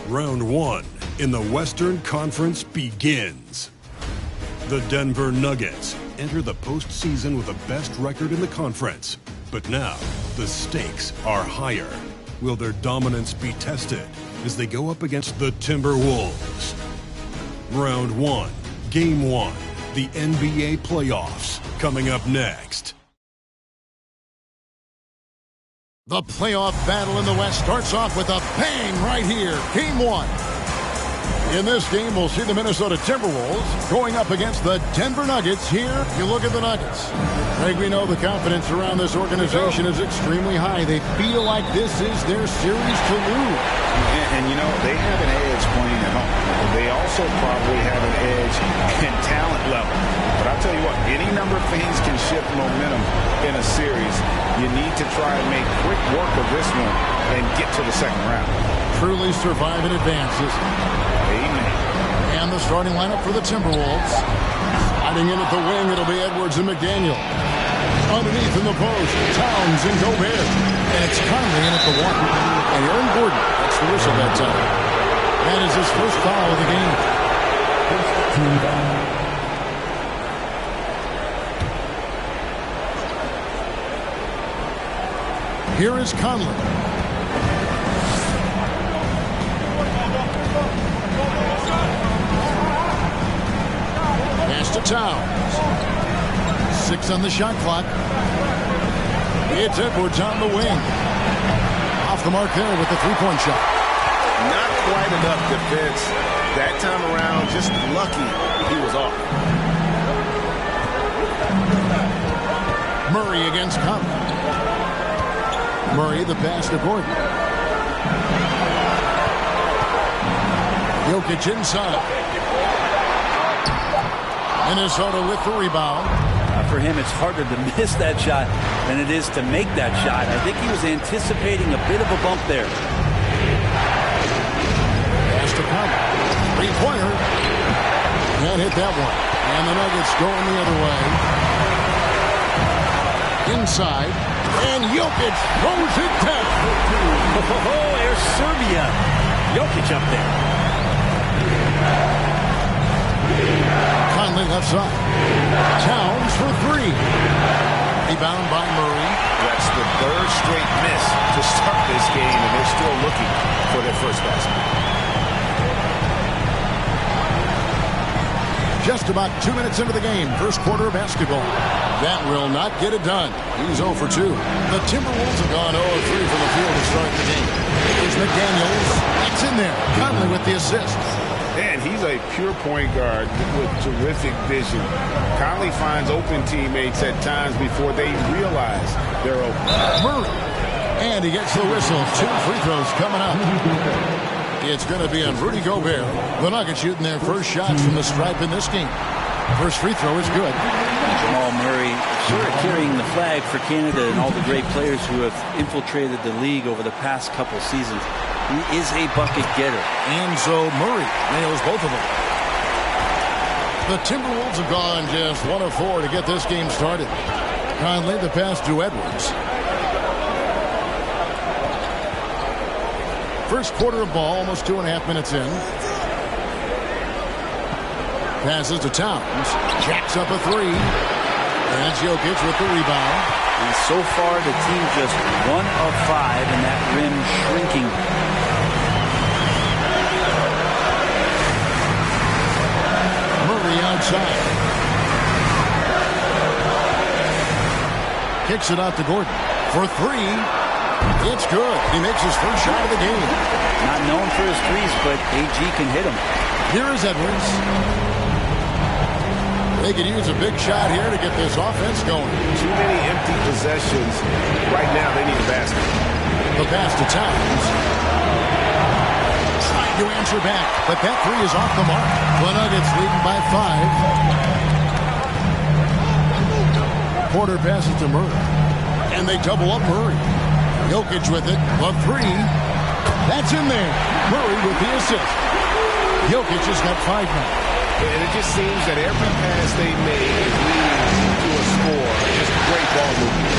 Round one in the Western Conference begins. The Denver Nuggets enter the postseason with the best record in the conference. But now, the stakes are higher. Will their dominance be tested as they go up against the Timberwolves? Round one, Game 1, the NBA playoffs, coming up next. The playoff battle in the West starts off with a bang right here. Game 1. In this game, we'll see the Minnesota Timberwolves going up against the Denver Nuggets. Here, you look at the Nuggets. Greg, we know the confidence around this organization is extremely high. They feel like this is their series to lose. And you know, they have an edge playing at home. They also probably have an edge in talent level. But I'll tell you what, any number of things can shift momentum in a series. You need to try and make quick work of this one and get to the second round. Truly survive and advances. Amen. And the starting lineup for the Timberwolves. Sliding in at the wing, it'll be Edwards and McDaniel. Underneath in the post, Towns and Gobert. And it's Conley in at the one. And Aaron Gordon, that's the whistle that time. That is his first foul of the game. Here is Conley. Pass to Towns. 6 on the shot clock. It's Edwards on the wing. Off the mark there with the three-point shot. Not quite enough defense that time around. Just lucky he was off. Murray against Conley. Murray, the pass to Gordon. Jokic inside. Minnesota with the rebound. For him, it's harder to miss that shot than it is to make that shot. I think he was anticipating a bit of a bump there. Pass to Conley. Three-pointer. Can't hit that one. And the Nuggets going the other way. Inside. And Jokic throws it down. Oh, there's Serbia. Jokic up there. Conley left side. Towns for three. Rebound by Murray. That's the third straight miss to start this game, and they're still looking for their first basket. Just about 2 minutes into the game. First quarter of basketball. That will not get it done. He's 0 for 2. The Timberwolves have gone 0 for 3 from the field to start the game. Here's McDaniels. That's in there. Conley with the assist. And he's a pure point guard with terrific vision. Conley finds open teammates at times before they realize they're open. Murray. And he gets the whistle. 2 free throws coming up. It's going to be on Rudy Gobert. The Nuggets shooting their first shots from the stripe in this game. First free throw is good. Jamal Murray sort of carrying the flag for Canada and all the great players who have infiltrated the league over the past couple seasons. He is a bucket getter. And so Murray nails both of them. The Timberwolves have gone just 1 of 4 to get this game started. Conley, the pass to Edwards. First quarter of ball, almost 2.5 minutes in. Passes to Towns. Jacks up a three. And that's Jokic with the rebound. And so far, the team just 1 of 5, and that rim shrinking. Murray outside. Kicks it out to Gordon. For three. It's good. He makes his first shot of the game. Not known for his threes, but AG can hit him. Here is Edwards. They could use a big shot here to get this offense going. Too many empty possessions. Right now, they need a basket. The pass to Towns. Trying to answer back, but that three is off the mark. The Nuggets leading by 5. Porter passes to Murray. And they double up Murray. Jokic with it. The three. That's in there. Murray with the assist. Jokic has got 5 now. And it just seems that every pass they make is leading to a score. Just great ball movement.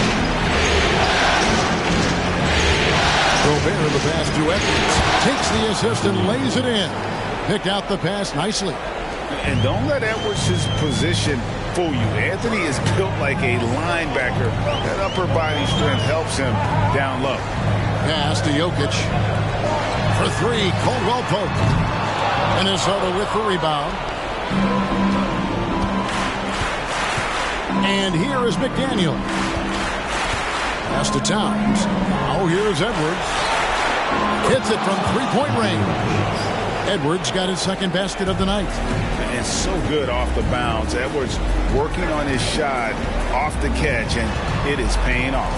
Gobert, the pass to Edwards. Takes the assist and lays it in. Picked out the pass nicely. And don't let Edwards' position fool you. Anthony is built like a linebacker. That upper body strength helps him down low. Pass to Jokic. For three, Caldwell Pope. Minnesota with the rebound. And here is McDaniel. Pass to Towns. Now here's Edwards. Hits it from three-point range. Edwards got his second basket of the night. And so good off the bounds. Edwards working on his shot off the catch, and it is paying off.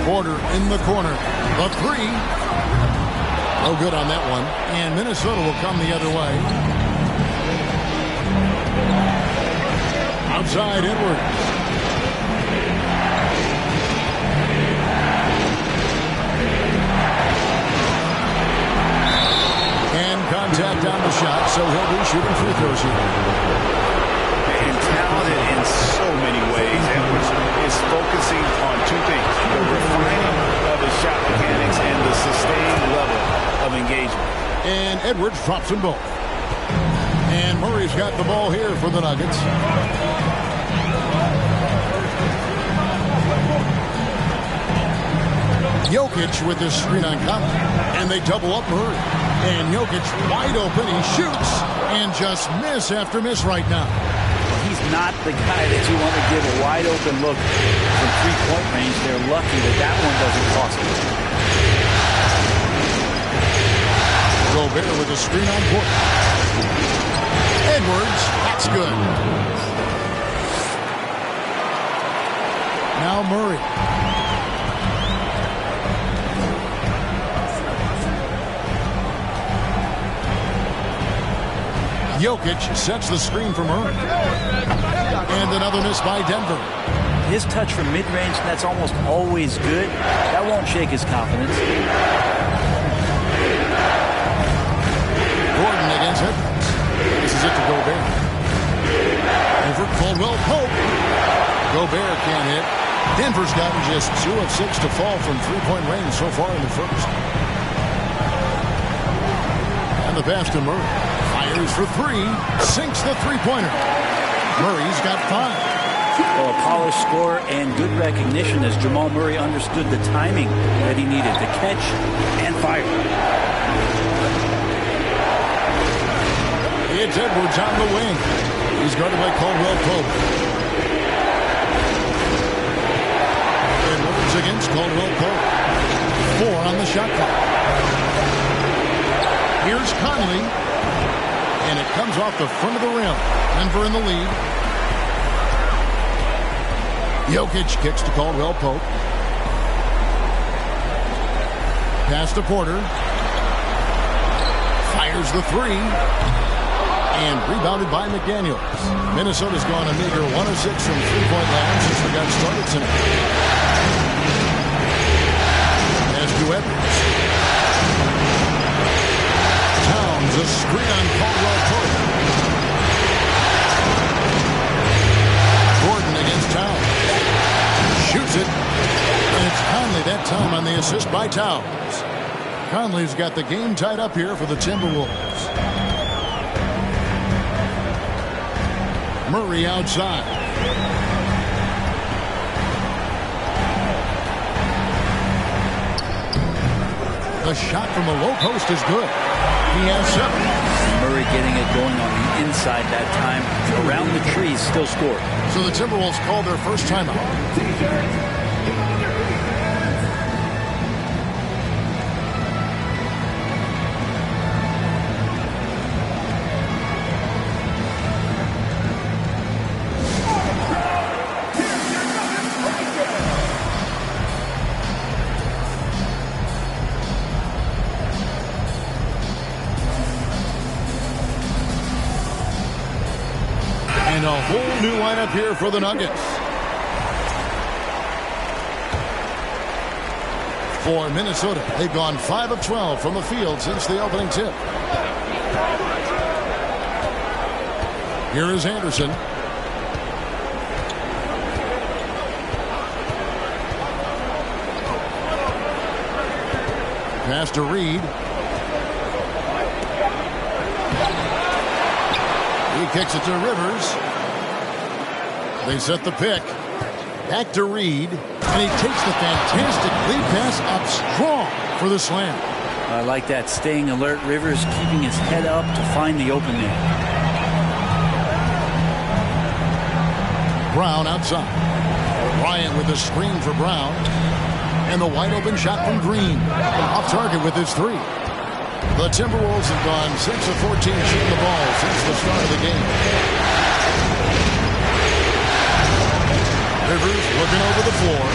Porter in the corner. The three. No good on that one. And Minnesota will come the other way. Outside Edwards. And contact on the shot, so he'll be shooting free throws here. And talented in so many ways. Edwards is focusing on two things: the refining of his shot mechanics and the sustained level of engagement. And Edwards drops them both. And Murray's got the ball here for the Nuggets. Jokic with this screen on Conley. And they double up Murray. And Jokic wide open. He shoots and just miss after miss right now. He's not the guy that you want to give a wide open look from three-point range. They're lucky that that one doesn't cost them. Gobert with a screen on Porter. Edwards, that's good. Now Murray. Jokic sets the screen for Murray. And another miss by Denver. His touch from mid-range, that's almost always good. That won't shake his confidence. Gordon against Edwards. This is it to Gobert. Over Caldwell Pope. Gobert can't hit. Denver's gotten just 2 of 6 to fall from three-point range so far in the first. And the pass to Murray. Fires for three. Sinks the three-pointer. Murray's got 5. Well, a polished score and good recognition as Jamal Murray understood the timing that he needed to catch and fire. It's Edwards on the wing. He's guarded by Caldwell Pope. Edwards against Caldwell Pope. 4 on the shot clock. Here's Conley. And it comes off the front of the rim. Denver in the lead. Jokic kicks to Caldwell Pope. Pass to Porter. Fires the three. And rebounded by McDaniels. Minnesota's gone a meager 1 of 6 from three-point line since we got started tonight. Pass to Edwards. Towns a screen on Caldwell Pope. Gordon against Towns. Shoots it. And it's Conley that time on the assist by Towns. Conley's got the game tied up here for the Timberwolves. Murray outside. The shot from the low post is good. He has 7. Murray getting it going on the inside that time. Around the trees, still scored. So the Timberwolves call their first timeout. And a whole new lineup here for the Nuggets. For Minnesota, they've gone 5 of 12 from the field since the opening tip. Here is Anderson. Pass to Reed. He kicks it to Rivers. They set the pick. Back to Reed. And he takes the fantastic lead pass up strong for the slam. I like that. Staying alert. Rivers keeping his head up to find the open man. Brown outside. Bryant with a screen for Brown. And the wide open shot from Green. Off target with his three. The Timberwolves have gone 6 of 14 shooting the ball since the start of the game. Rivers looking over the floor.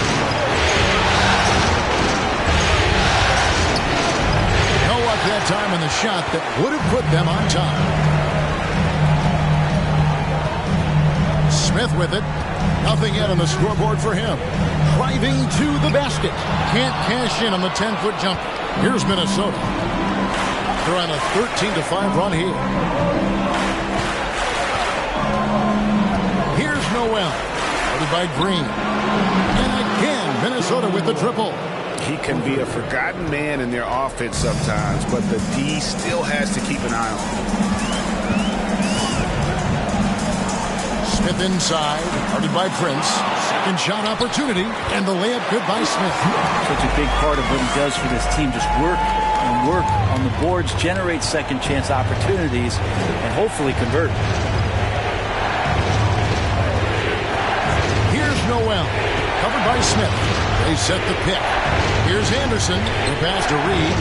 No luck that time in the shot that would have put them on top. Smith with it. Nothing yet on the scoreboard for him. Driving to the basket. Can't cash in on the 10-foot jumper. Here's Minnesota. They're on a 13-5 run here. Here's Noel. Loaded by Green. And again, Minnesota with the triple. He can be a forgotten man in their offense sometimes, but the D still has to keep an eye on him. Smith inside, guarded by Prince. Second shot opportunity, and the layup good by Smith. Such a big part of what he does for this team. Just work and work on the boards, generate second chance opportunities, and hopefully convert. Here's Noel, covered by Smith. They set the pick. Here's Anderson, the pass to Reed.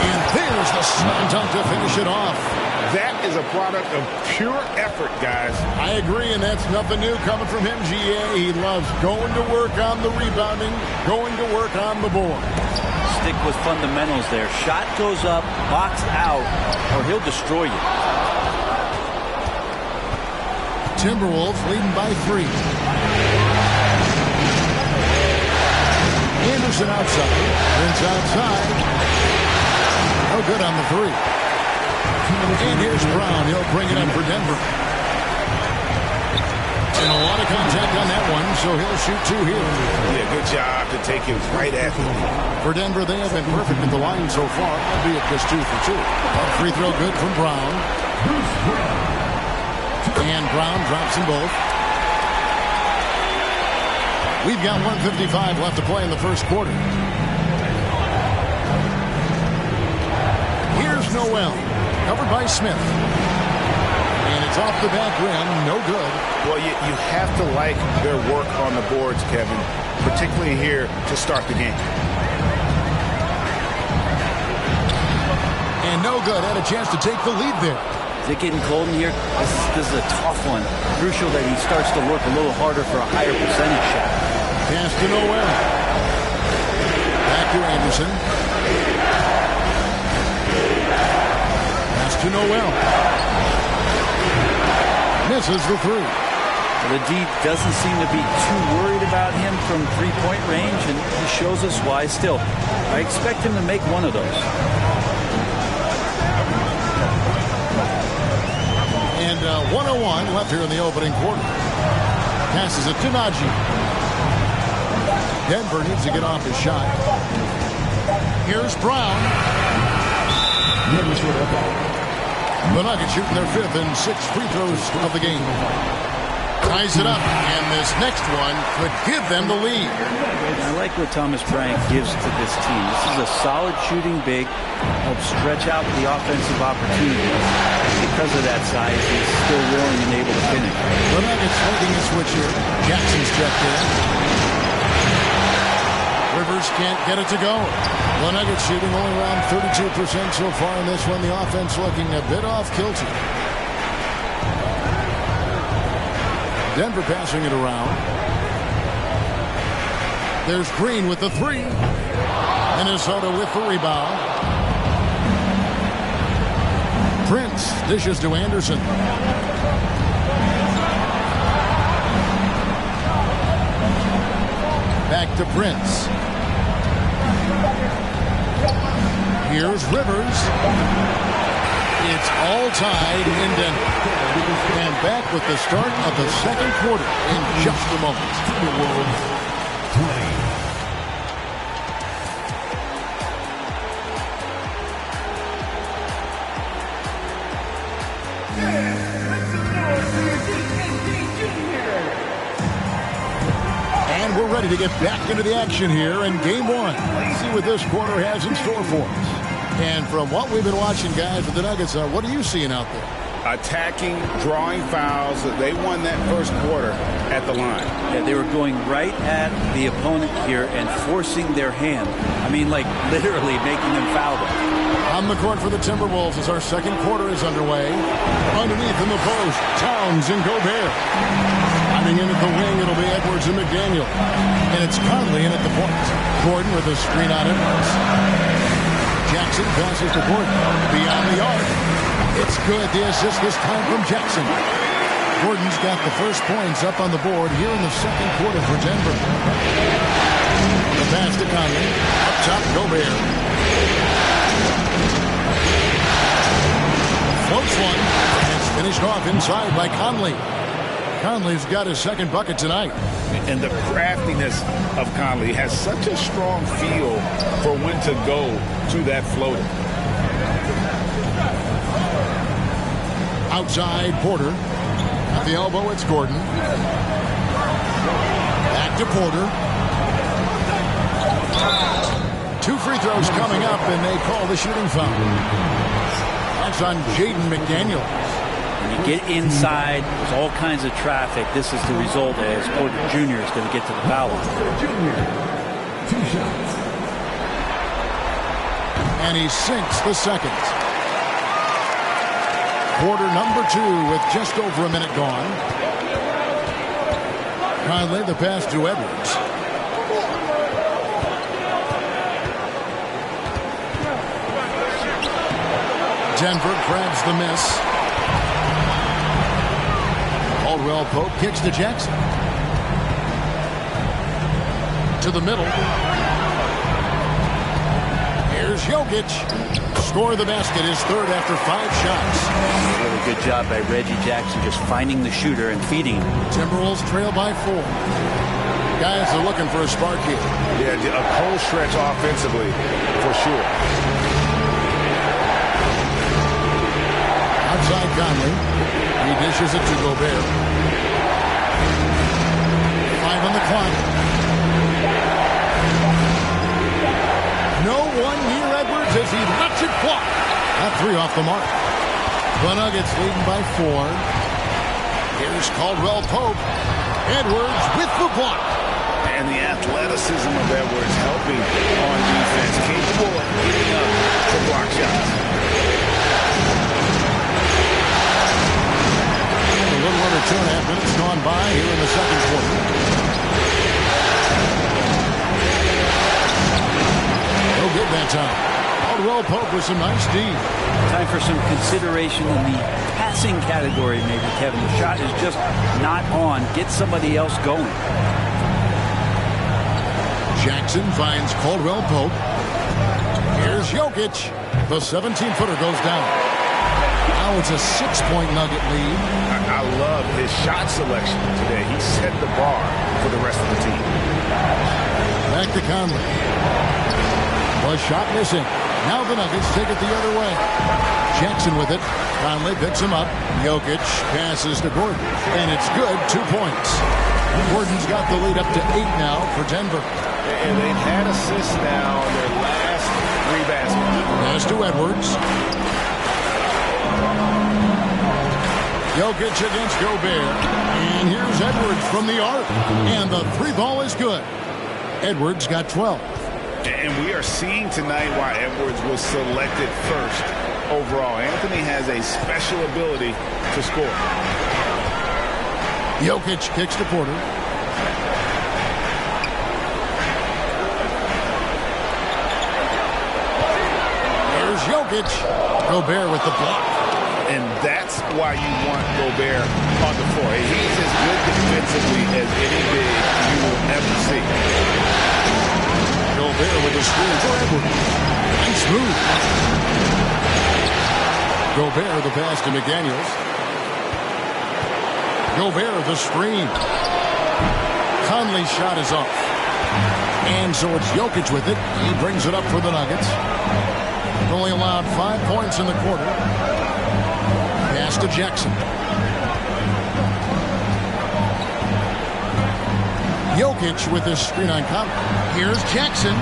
And there's the slam dunk to finish it off. That is a product of pure effort, guys. I agree, and that's nothing new coming from him, GA. He loves going to work on the rebounding, going to work on the board. Stick with fundamentals there. Shot goes up, box out, or he'll destroy you. Timberwolves leading by 3. Anderson outside. Prince outside. No good on the 3. And here's Brown. He'll bring it up for Denver. And a lot of contact on that one, so he'll shoot 2 here. Yeah, good job to take it right at him. For Denver, they have been perfect at the line so far, albeit just 2 for 2. Free throw good from Brown. And Brown drops them both. We've got 1:55 left to play in the first quarter. Here's Noel. Covered by Smith. And it's off the back rim. No good. Well, you have to like their work on the boards, Kevin, particularly here to start the game. And no good. Had a chance to take the lead there. Is it getting cold in here? This is a tough one. Crucial that he starts to work a little harder for a higher percentage shot. Pass to Noel. Back to Anderson. To Noel. Misses the 3. Well, the D doesn't seem to be too worried about him from three-point range, and he shows us why still. I expect him to make one of those. And 1:01 left here in the opening quarter. Passes it to Najee. Denver needs to get off his shot. Here's Brown. The Nuggets shooting their 5th and 6th free throws of the game. Ties it up, and this next one could give them the lead. I like what Thomas Bryant gives to this team. This is a solid shooting big, helps stretch out the offensive opportunities. Because of that size, he's still willing and able to finish. The Nuggets making a switch here. Jackson's checked in. Rivers can't get it to go. The Nuggets shooting only around 32% so far in this one. The offense looking a bit off kilter. Denver passing it around. There's Green with the 3. Minnesota with the rebound. Prince dishes to Anderson. Back to Prince. Here's Rivers. It's all tied in Denver. And back with the start of the second quarter in just a moment. we're ready to get back into the action here in game one. Let's see what this quarter has in store for us. And from what we've been watching, guys, with the Nuggets, what are you seeing out there? Attacking, drawing fouls. They won that first quarter at the line. Yeah, they were going right at the opponent here and forcing their hand. I mean, like literally making them foul them. On the court for the Timberwolves as our second quarter is underway. Underneath in the post, Towns and Gobert. Hiding in at the wing, it'll be Edwards and McDaniel. And it's Conley in at the point. Gordon with a screen on Edwards. Jackson passes to Gordon. Beyond the arc. It's good. The assist this time from Jackson. Gordon's got the first points up on the board here in the second quarter for Denver. The pass to Conley. Up top, Gobert. Floats one. And it's finished off inside by Conley. Conley's got his second bucket tonight. And the craftiness of Conley has such a strong feel for when to go to that floater. Outside, Porter. At the elbow, it's Gordon. Back to Porter. 2 free throws coming up, and they call the shooting foul. That's on Jaden McDaniel. When you get inside, there's all kinds of traffic. This is the result as Porter Jr. is going to get to the foul line. Two shots. And he sinks the second. Quarter number 2 with just over a minute gone. Conley, the pass to Edwards. Denver grabs the miss. Caldwell Pope kicks to Jackson. To the middle. Here's Jokic. Score the basket, his third after 5 shots. Really good job by Reggie Jackson just finding the shooter and feeding him. Timberwolves trail by 4. Guys are looking for a spark here. Yeah, a cold stretch offensively for sure. Outside Conley. He dishes it to Gobert. 5 on the clock. No one near Edwards as he lets it fly. That 3 off the mark. The Nuggets leading by 4. Here's Caldwell Pope. Edwards with the block. And the athleticism of Edwards helping on defense. Capable of getting up to block shots. A little under 2.5 minutes gone by here in the second quarter. No good that time. Caldwell Pope with some nice D. Time for some consideration in the passing category, maybe, Kevin. The shot is just not on. Get somebody else going. Jackson finds Caldwell Pope. Here's Jokic. The 17-footer goes down. Now it's a 6-point Nugget lead. I love his shot selection today. He set the bar for the rest of the team. Back to Conley. Was shot missing. Now the Nuggets take it the other way. Jackson with it. Conley picks him up. Jokic passes to Gordon. And it's good. 2 points. Gordon's got the lead up to 8 now for Denver. And they've had assists now in their last 3 baskets. Pass to Edwards. Jokic against Gobert. And here's Edwards from the arc. And the 3 ball is good. Edwards got 12. And we are seeing tonight why Edwards was selected first overall. Anthony has a special ability to score. Jokic kicks to Porter. There's Jokic. Gobert with the block. And that's why you want Gobert on the floor. He's as good defensively as any big you will ever see. Gobert with the screen for Edwards. Nice move. Gobert the pass to McDaniels. Gobert the screen. Conley's shot is off. And so it's Jokic with it. He brings it up for the Nuggets. Only allowed 5 points in the quarter. Pass to Jackson. Jokic with this screen on Conley. Here's Jackson.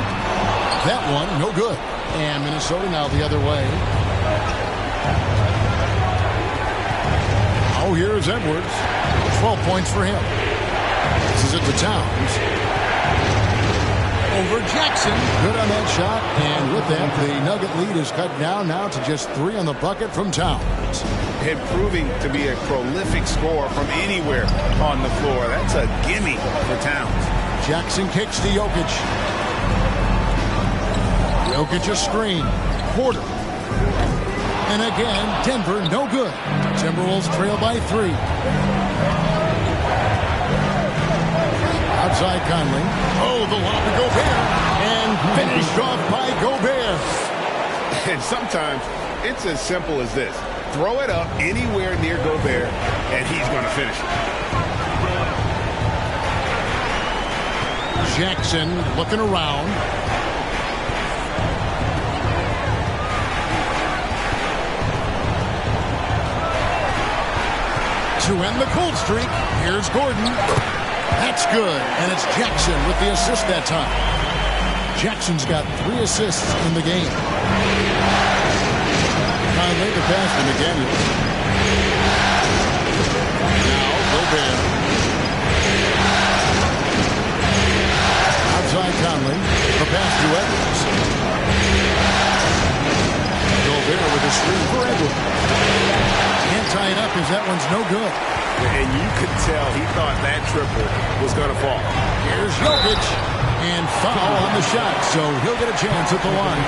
That one, no good. And Minnesota now the other way. Oh, here's Edwards. 12 points for him. This is it to Towns. Over Jackson. Good on that shot. And with that, the Nugget lead is cut down now to just 3 on the bucket from Towns. And proving to be a prolific scorer from anywhere on the floor. That's a gimme for Towns. Jackson kicks to Jokic. Jokic a screen. Porter. And again, Denver no good. Timberwolves trail by 3. Outside Conley. Oh, the lob to Gobert. And finished off by Gobert. And sometimes it's as simple as this. Throw it up anywhere near Gobert, and he's going to finish it. Jackson looking around. To end the cold streak, here's Gordon. That's good, and it's Jackson with the assist that time. Jackson's got 3 assists in the game. Conley the pass to McDaniels. Now Gobert. Outside Conley, the pass to Edwards. Gobert with a screen for Edwards. Can't tie it up as that one's no good. And you could tell he thought that triple was going to fall. Here's Jokic. And foul on the shot, so he'll get a chance at the line.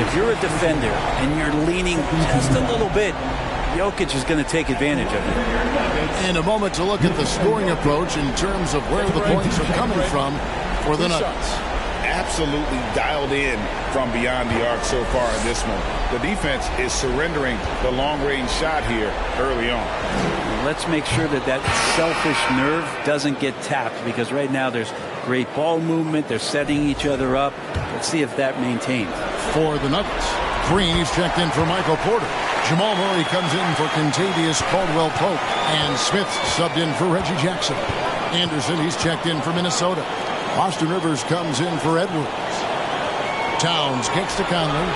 If you're a defender and you're leaning just a little bit, Jokic is going to take advantage of it. And a moment to look at the scoring approach in terms of where the points are coming from for the Nuggets. Absolutely dialed in from beyond the arc so far in this one. The defense is surrendering the long-range shot here early on. Let's make sure that that selfish nerve doesn't get tapped, because right now there's great ball movement. They're setting each other up. Let's see if that maintains. For the Nuggets, Green, he's checked in for Michael Porter. Jamal Murray comes in for Kentavious Caldwell-Pope. And Smith subbed in for Reggie Jackson. Anderson, he's checked in for Minnesota. Austin Rivers comes in for Edwards. Towns kicks to Conley.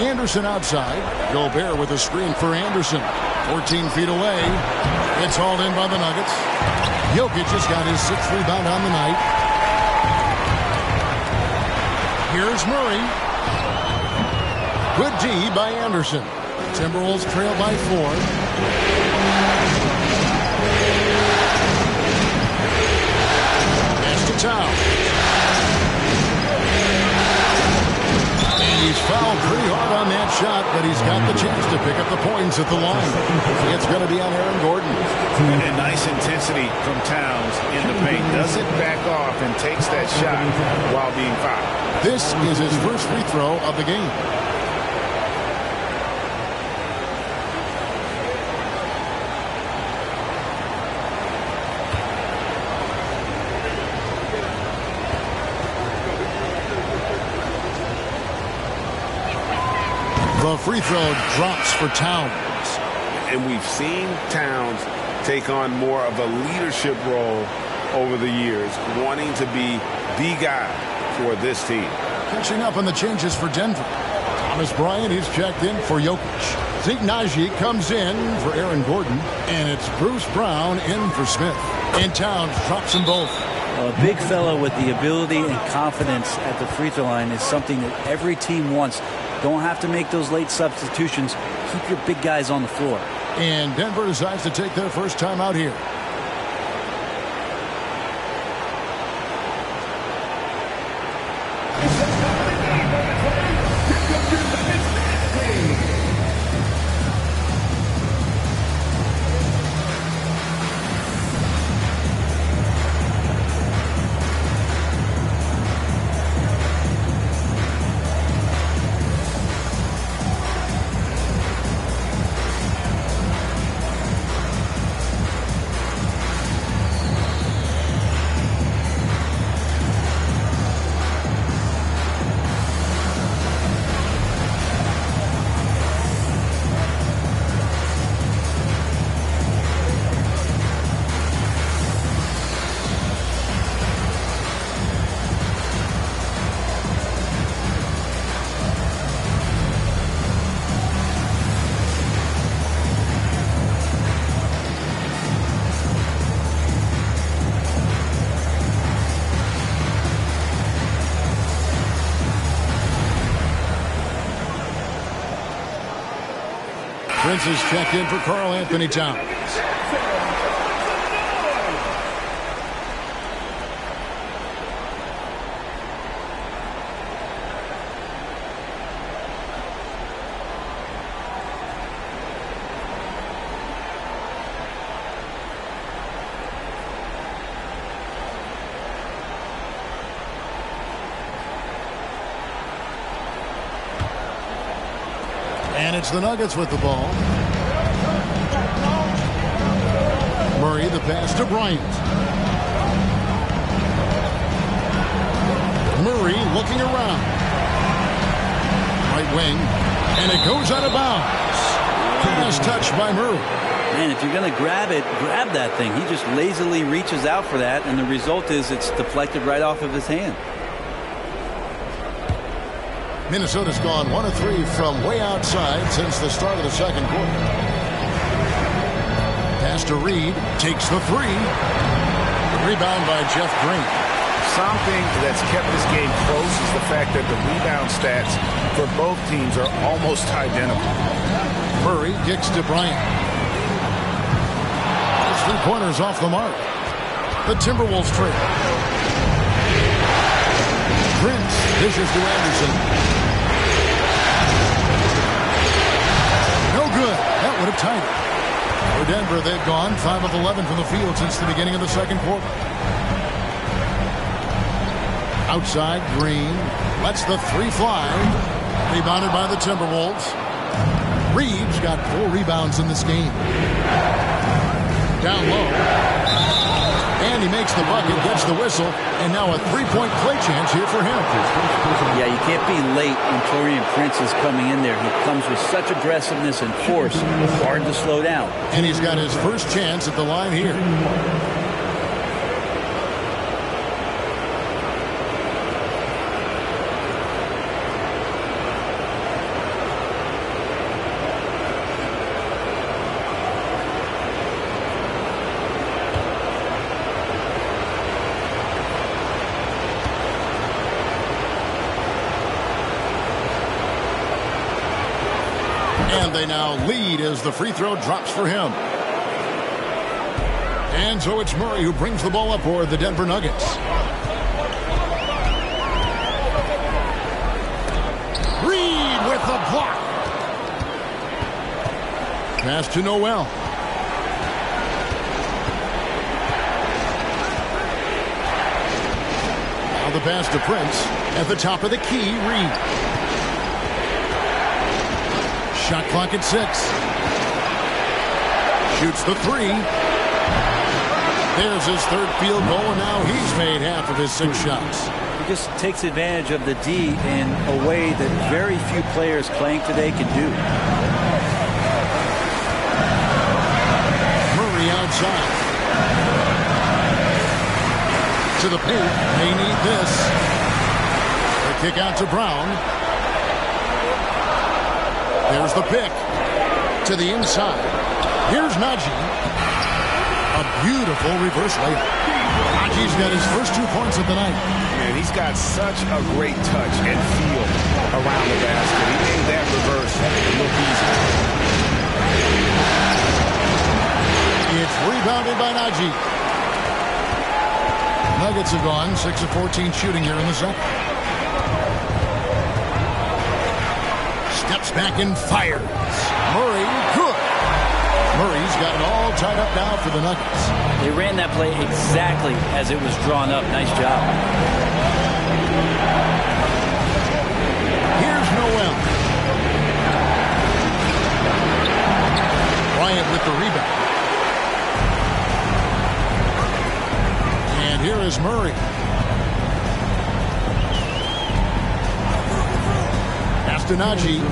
Anderson outside. Gobert with a screen for Anderson. 14 feet away. It's hauled in by the Nuggets. Jokic has got his 6th rebound on the night. Here's Murray. Good D by Anderson. Timberwolves trail by 4. Towns. And he's fouled pretty hard on that shot, but he's got the chance to pick up the points at the line. It's going to be on Aaron Gordon. And nice intensity from Towns in the paint. Doesn't back off and takes that shot while being fouled. This is his first free throw of the game. The free throw drops for Towns. And we've seen Towns take on more of a leadership role over the years, wanting to be the guy for this team. Catching up on the changes for Denver. Thomas Bryant, he's checked in for Jokic. Zeke Naji comes in for Aaron Gordon. And it's Bruce Brown in for Smith. And Towns drops them both. A big fella with the ability and confidence at the free throw line is something that every team wants. Don't have to make those late substitutions. Keep your big guys on the floor. And Denver decides to take their first time out here. Prince is checked in for Karl Anthony Towns. And it's the Nuggets with the ball. Murray, the pass to Bryant. Murray looking around. Right wing. And it goes out of bounds. Pass touched by Murray. Man, if you're going to grab it, grab that thing. He just lazily reaches out for that, and the result is it's deflected right off of his hand. Minnesota's gone 1 of 3 from way outside since the start of the second quarter. Pass to Reed, takes the three. Rebound by Jeff Green. Something that's kept this game close is the fact that the rebound stats for both teams are almost identical. Murray kicks to Bryant. Those 3 pointers off the mark. The Timberwolves trail. Prince dishes to Anderson. No good. That would have tied it. For Denver, they've gone 5 of 11 from the field since the beginning of the second quarter. Outside, Green lets the 3 fly. Rebounded by the Timberwolves. Reeves got 4 rebounds in this game. Down low. And he makes the bucket, gets the whistle, and now a 3-point play chance here for him. Yeah, you can't be late when Taurean Prince is coming in there. He comes with such aggressiveness and force, hard to slow down. And he's got his first chance at the line here. And they now lead as the free throw drops for him. And so it's Murray who brings the ball up for the Denver Nuggets. Reed with the block. Pass to Noel. Now the pass to Prince. At the top of the key, Reed. Shot clock at 6. Shoots the 3. There's his 3rd field goal, and now he's made half of his 6 shots. He just takes advantage of the D in a way that very few players playing today can do. Murray outside. To the paint. They need this. The kick out to Brown. There's the pick to the inside. Here's Najee. A beautiful reverse layup. Najee's got his first 2 points of the night. Man, he's got such a great touch and feel around the basket. He made that reverse look easy. It's rebounded by Najee. Nuggets have gone 6 of 14 shooting here in the second. Steps back and fires. Murray, good. Murray's got it all tied up now for the Nuggets. They ran that play exactly as it was drawn up. Nice job. Here's Noel. Bryant with the rebound. And here is Murray. To Najee.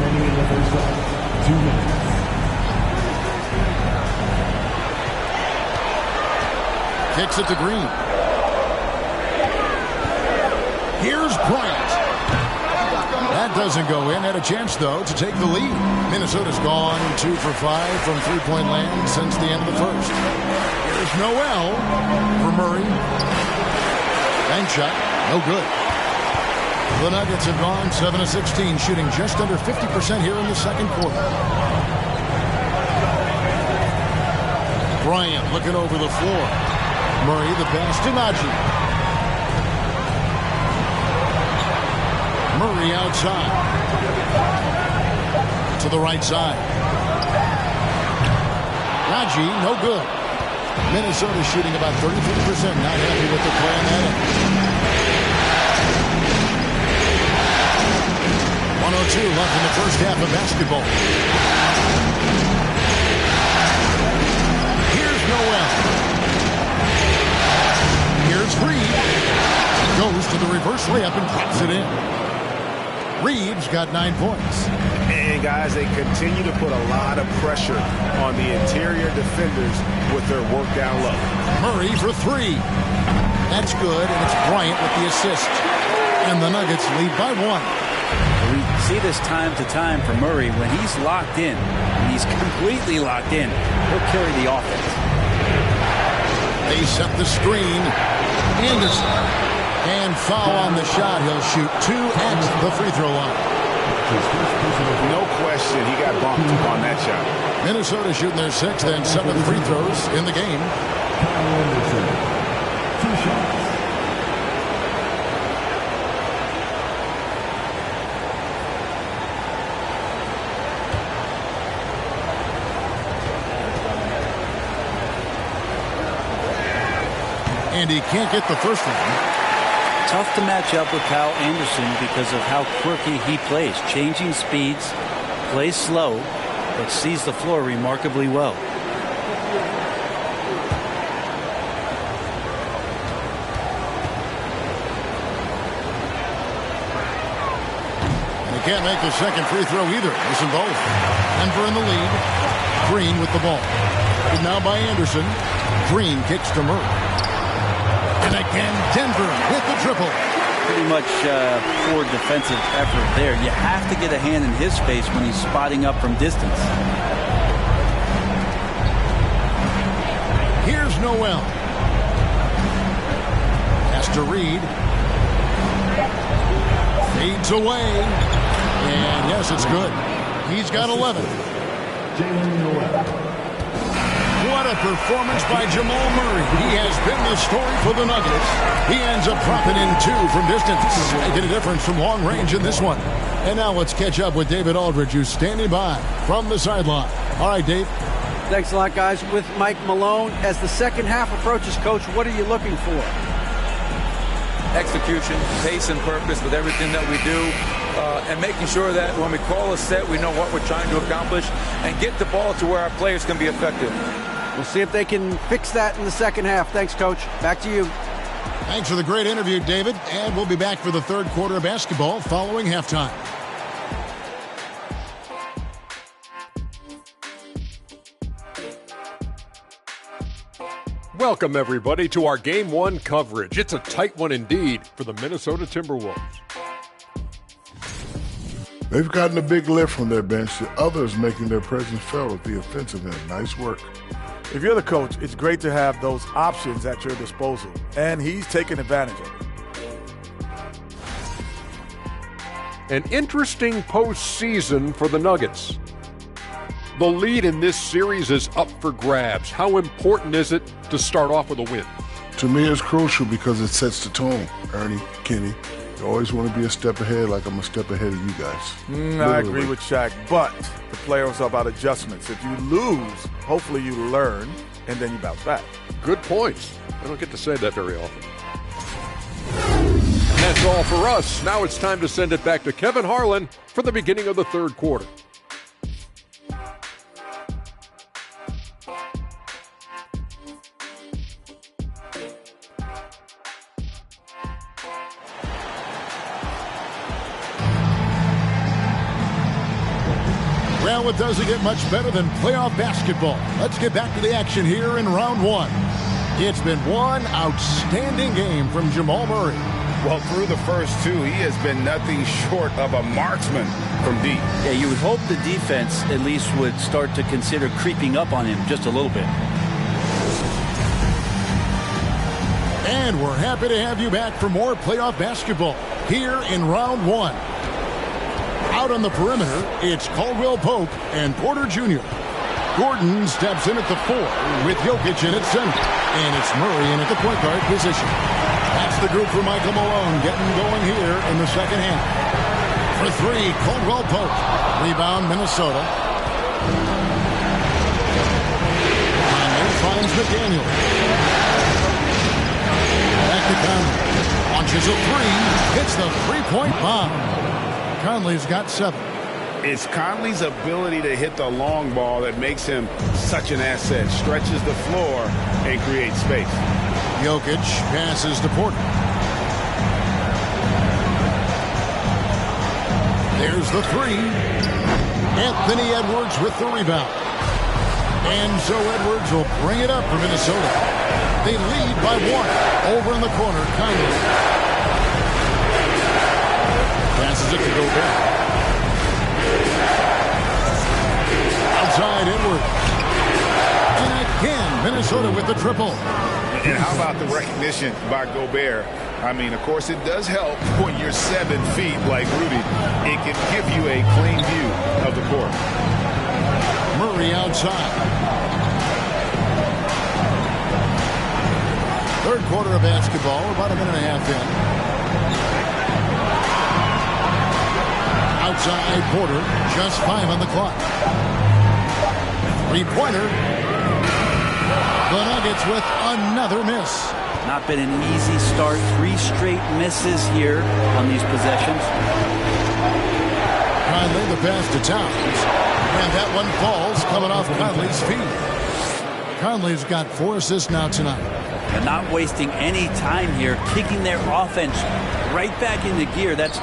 Kicks it to Green. Here's Bryant. That doesn't go in. Had a chance, though, to take the lead. Minnesota's gone 2 for 5 from 3-point land since the end of the first. Here's Noel for Murray. Bank shot. No good. The Nuggets have gone 7 of 16, shooting just under 50% here in the second quarter. Bryant looking over the floor. Murray the pass to Najee. Murray outside. To the right side. Najee, no good. Minnesota shooting about 33%. Not happy with the play on that end. 1:02 left in the first half of basketball. Here's Noel. Here's Reed. Goes to the reverse layup and drops it in. Reed's got 9 points. And guys, they continue to put a lot of pressure on the interior defenders with their work down low. Murray for 3. That's good, and it's Bryant with the assist. And the Nuggets lead by 1. We see this time to time from Murray. When he's locked in, when he's completely locked in, he'll carry the offense. They set the screen. Anderson. And foul on the shot. He'll shoot 2 at the free throw line. No question he got bumped on that shot. Minnesota shooting their 6th and 7th free throws in the game. Anderson, 2 shots. And he can't get the first one. Tough to match up with Kyle Anderson because of how quirky he plays. Changing speeds, plays slow, but sees the floor remarkably well. And he can't make the second free throw either. Listen both. Denver in the lead. Green with the ball. And now by Anderson. Green kicks to Murray. And again, Denver with the triple. Pretty much poor defensive effort there. You have to get a hand in his face when he's spotting up from distance. Here's Noel. Has to Reed. Fades away. And yes, it's good. He's got 11. Jalen Noel. What a performance by Jamal Murray. He has been the story for the Nuggets. He ends up dropping in 2 from distance. Making a difference from long range in this one. And now let's catch up with David Aldridge, who's standing by from the sideline. All right, Dave. Thanks a lot, guys. With Mike Malone, as the second half approaches, Coach, what are you looking for? Execution, pace, and purpose with everything that we do. And making sure that when we call a set, we know what we're trying to accomplish and get the ball to where our players can be effective. We'll see if they can fix that in the second half. Thanks, Coach. Back to you. Thanks for the great interview, David. And we'll be back for the third quarter of basketball following halftime. Welcome, everybody, to our Game 1 coverage. It's a tight one indeed for the Minnesota Timberwolves. They've gotten a big lift from their bench. The others making their presence felt at the offensive end. Nice work. If you're the coach, it's great to have those options at your disposal, and he's taking advantage of it. An interesting postseason for the Nuggets. The lead in this series is up for grabs. How important is it to start off with a win? To me, it's crucial because it sets the tone. Ernie, Kenny, you always want to be a step ahead, like I'm a step ahead of you guys. I agree with Shaq, but the playoffs are about adjustments. If you lose, hopefully you learn, and then you bounce back. Good points. I don't get to say that very often. And that's all for us. Now it's time to send it back to Kevin Harlan for the beginning of the third quarter. Well, it doesn't get much better than playoff basketball. Let's get back to the action here in round 1. It's been one outstanding game from Jamal Murray. Well, through the first 2, he has been nothing short of a marksman from deep. Yeah, you would hope the defense at least would start to consider creeping up on him just a little bit. And we're happy to have you back for more playoff basketball here in round 1. Out on the perimeter, it's Caldwell Pope and Porter Jr. Gordon steps in at the 4 with Jokic in at center. And it's Murray in at the point guard position. That's the group for Michael Malone getting going here in the second half. For 3, Caldwell Pope. Rebound, Minnesota. Conley finds McDaniel. Back to Conley. Launches a 3. Hits the three-point bomb. Conley's got 7. It's Conley's ability to hit the long ball that makes him such an asset. Stretches the floor and creates space. Jokic passes to Porter. There's the 3. Anthony Edwards with the rebound. And so Edwards will bring it up for Minnesota. They lead by 1. Over in the corner, Conley. Passes it to Gobert. Outside Edwards. And again, Minnesota with the triple. And how about the recognition by Gobert? I mean, of course, it does help when you're 7 feet like Rudy. It can give you a clean view of the court. Murray outside. Third quarter of basketball, about a minute and a half in. Outside Porter, just 5 on the clock. Three-pointer. The Nuggets with another miss. Not been an easy start. 3 straight misses here on these possessions. Conley the pass to Towns. And that one falls coming off Conley's feet. Conley's got 4 assists now tonight. And not wasting any time here. Kicking their offense right back into gear. That's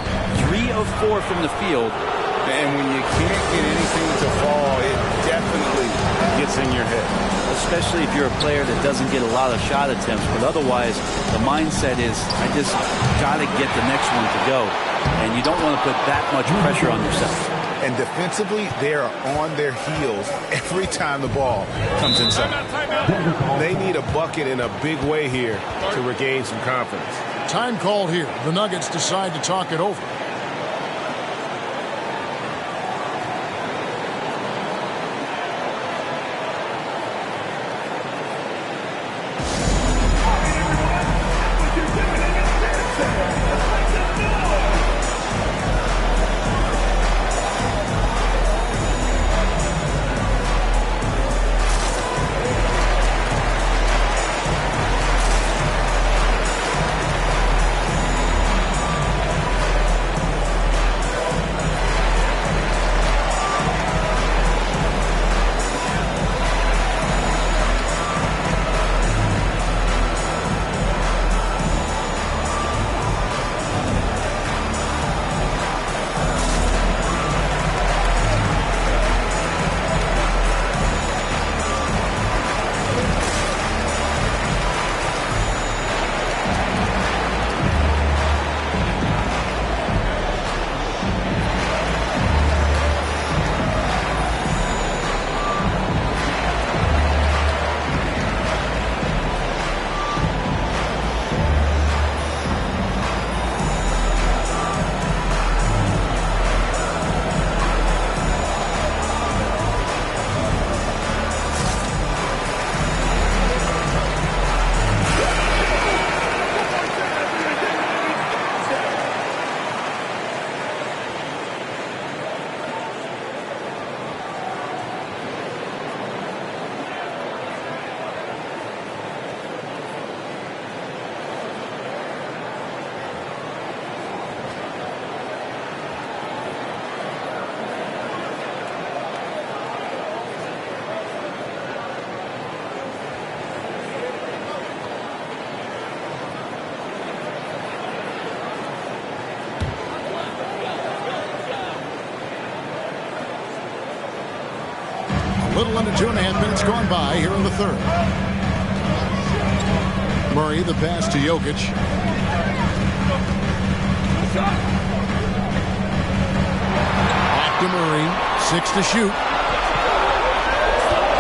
3 of 4 from the field. And when you can't get anything to fall, it definitely gets in your head. Especially if you're a player that doesn't get a lot of shot attempts. But otherwise, the mindset is, I just got to get the next one to go. And you don't want to put that much pressure on yourself. And defensively, they are on their heels every time the ball comes inside. They need a bucket in a big way here to regain some confidence. Time called here. The Nuggets decide to talk it over. Little under 2.5 minutes gone by here in the third. Murray, the pass to Jokic. Back to Murray. 6 to shoot.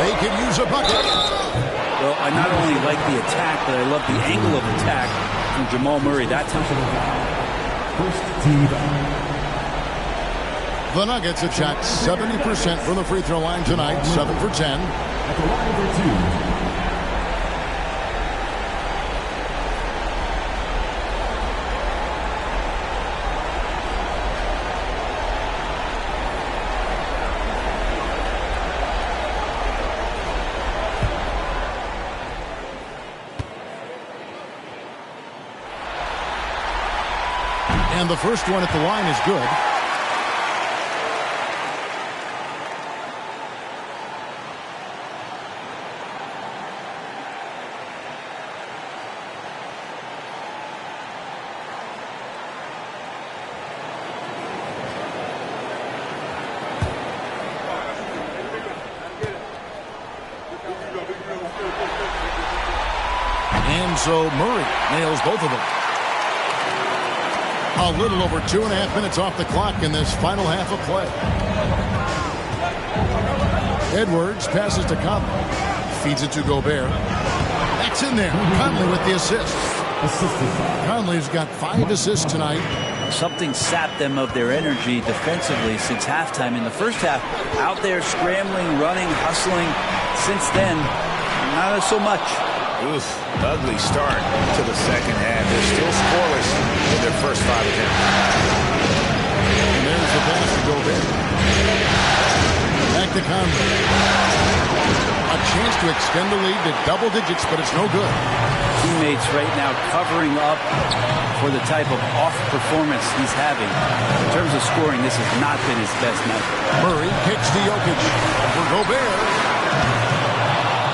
They could use a bucket. Well, I not only like the attack, but I love the angle of attack from Jamal Murray that time. The Nuggets have shot 70% from the free throw line tonight, 7 for 10. At the line for two. And the first one at the line is good. And so Murray nails both of them. A little over 2.5 minutes off the clock in this final half of play. Edwards passes to Conley. Feeds it to Gobert. That's in there. Conley with the assist. Conley's got 5 assists tonight. Something sapped them of their energy defensively since halftime. In the first half, out there scrambling, running, hustling. Since then, not so much. Oof, ugly start to the second half. They're still scoreless in their first 5 attempts. And there's the pass to Gobert. Back to Conley. A chance to extend the lead to double digits, but it's no good. Teammates right now covering up for the type of off performance he's having. In terms of scoring, this has not been his best night. Murray kicks to Jokic for Gobert.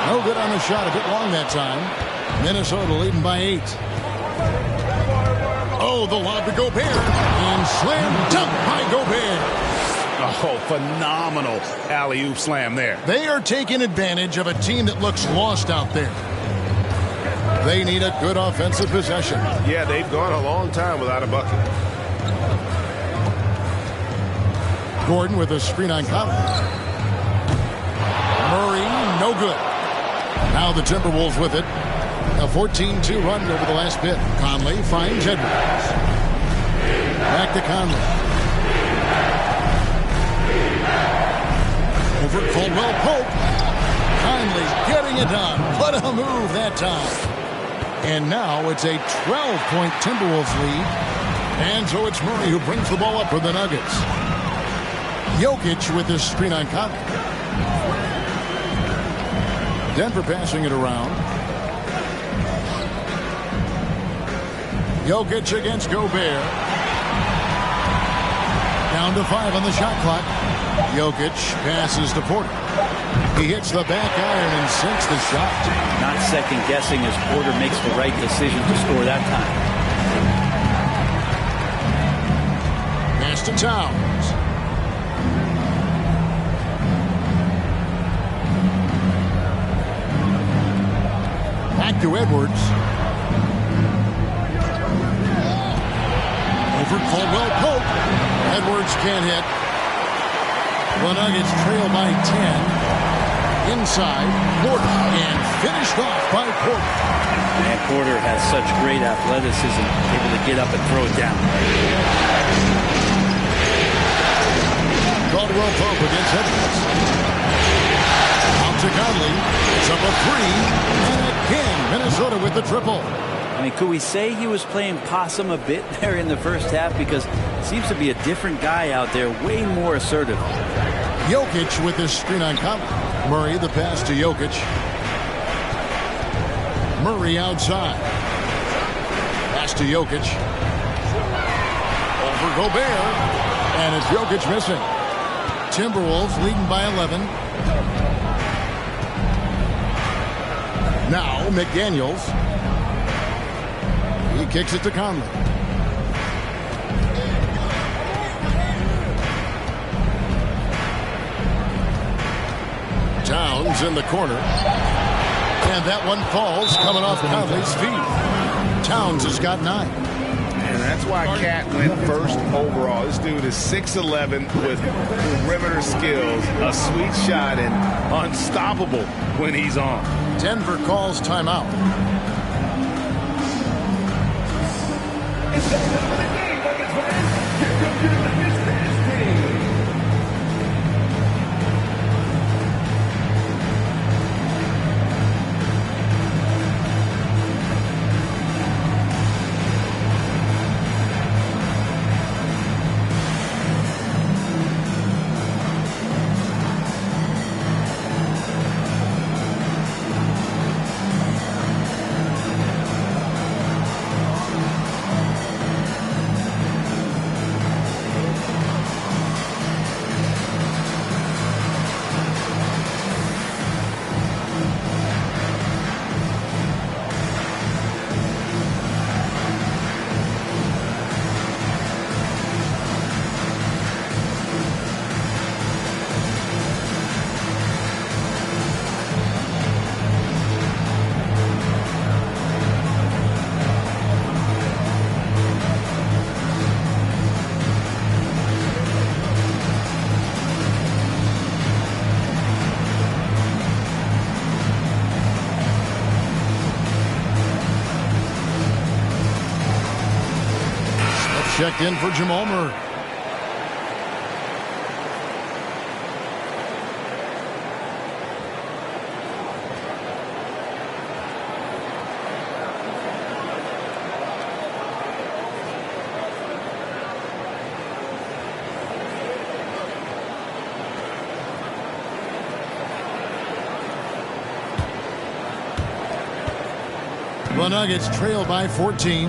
No good on the shot, a bit long that time. Minnesota leading by 8. Oh, the lob to Gobert. And slam dunk by Gobert. Oh, phenomenal alley-oop slam there. They are taking advantage of a team that looks lost out there. They need a good offensive possession. Yeah, they've gone a long time without a bucket. Gordon with a screen on Conley. Murray, no good. Now the Timberwolves with it. A 14-2 run over the last bit. Conley finds Edwards. Back to Conley. Over Caldwell Pope. Conley getting it done. What a move that time. And now it's a 12-point Timberwolves lead. And so it's Murray who brings the ball up for the Nuggets. Jokic with this screen on Conley. Denver passing it around. Jokic against Gobert. Down to 5 on the shot clock. Jokic passes to Porter. He hits the back iron and sinks the shot. Not second guessing as Porter makes the right decision to score that time. Pass to Towns. Back to Edwards. Over Caldwell Pope. Edwards can't hit. The Nuggets trail by 10. Inside, Porter. And finished off by Porter. And Porter has such great athleticism, able to get up and throw it down. Caldwell Pope against Edwards. Out to Conley. It's up a 3. And again, Minnesota with the triple. I mean, could we say he was playing possum a bit there in the first half? Because it seems to be a different guy out there, way more assertive. Jokic with this screen on Conley. Murray, the pass to Jokic. Murray outside. Pass to Jokic. Over Gobert. And it's Jokic missing. Timberwolves leading by 11. Now McDaniels. He kicks it to Conley. Towns in the corner. And that one falls coming off Conley's feet. Towns has got 9. And that's why Cat went first overall. This dude is 6'11" with perimeter skills, a sweet shot, and unstoppable when he's on. Denver calls timeout. Checked in for Jamal Murray. The Nuggets trail by 14.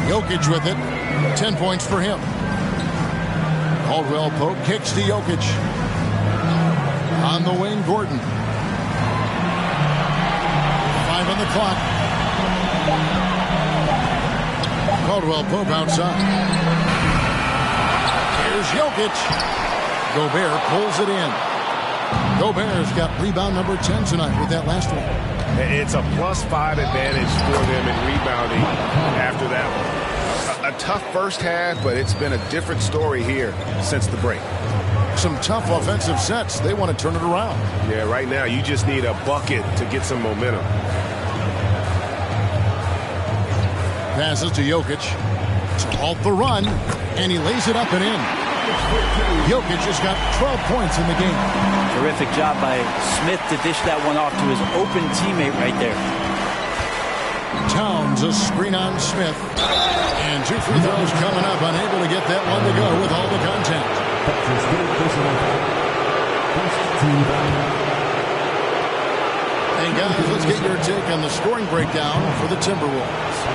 Jokic with it. 10 points for him. Caldwell Pope kicks to Jokic. On the wing, Gordon. 5 on the clock. Caldwell Pope outside. Here's Jokic. Gobert pulls it in. Gobert's got rebound number 10 tonight with that last one. It's a +5 advantage for them in rebounding after that one. A tough first half, but it's been a different story here since the break. Some tough offensive sets. They want to turn it around. Yeah, right now you just need a bucket to get some momentum. Passes to Jokic to halt the run, and he lays it up and in. Jokic has got 12 points in the game. Terrific job by Smith to dish that one off to his open teammate right there. Towns a screen on Smith. And 2 free throws coming up, unable to get that one to go with all the contact. And guys, let's get your take on the scoring breakdown for the Timberwolves.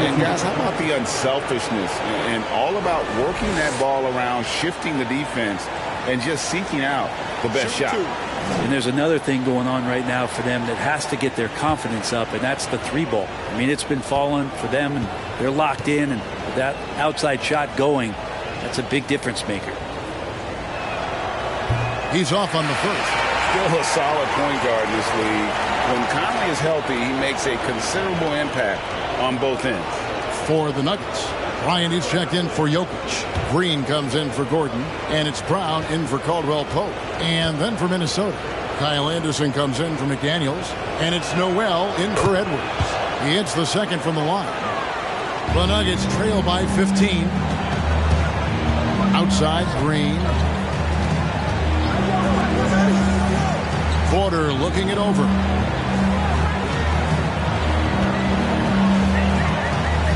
And guys, how about the unselfishness and all about working that ball around, shifting the defense, and just seeking out the best shot. And there's another thing going on right now for them that has to get their confidence up, and that's the 3-ball. I mean, it's been falling for them, and they're locked in, and with that outside shot going, that's a big difference maker. He's off on the first. Still a solid point guard in this league. When Conley is healthy, he makes a considerable impact on both ends. For the Nuggets, Bryant is checked in for Jokic. Green comes in for Gordon, and it's Brown in for Caldwell Pope. And then for Minnesota, Kyle Anderson comes in for McDaniels, and it's Noel in for Edwards. He hits the second from the line. The Nuggets trail by 15. Outside, Green. Porter looking it over.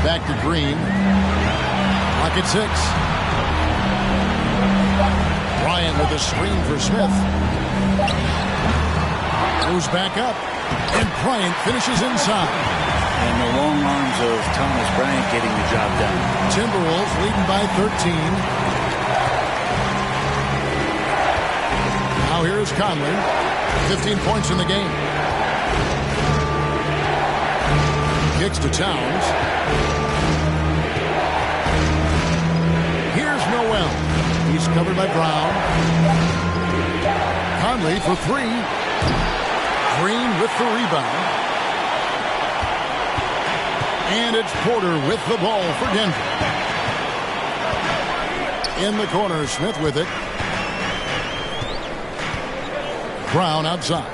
Back to Green. Pocket 6. Bryant with a screen for Smith. Goes back up. And Bryant finishes inside. And the long arms of Thomas Bryant getting the job done. Timberwolves leading by 13. Now here's Conley. 15 points in the game. Kicks to Towns. Here's Noel. He's covered by Brown. Conley for 3. Green with the rebound. And it's Porter with the ball for Denver. In the corner, Smith with it. Brown outside.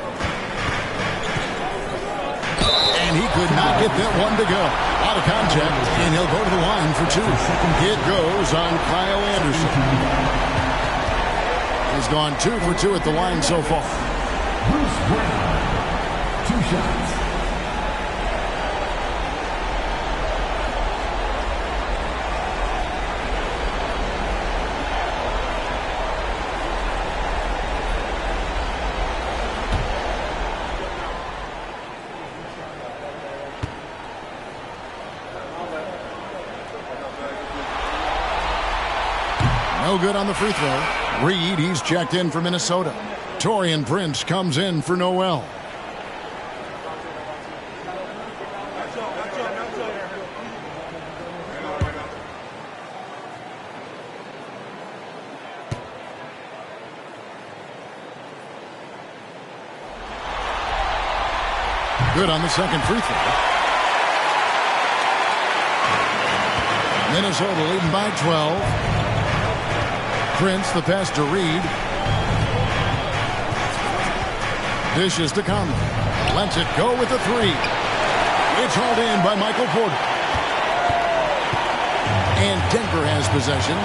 And he could not get that one to go. Out of contact, and he'll go to the line for 2. It goes on Kyle Anderson. He's gone 2 for 2 at the line so far. Bruce Brown, 2 shots. No good on the free throw. Reed, he's checked in for Minnesota. Taurean Prince comes in for Noel. Good on the second free throw. Minnesota leading by 12. Prince, the pass to Reed. Dishes to Conley. Lets it go with the 3. It's hauled in by Michael Porter. And Denver has possession.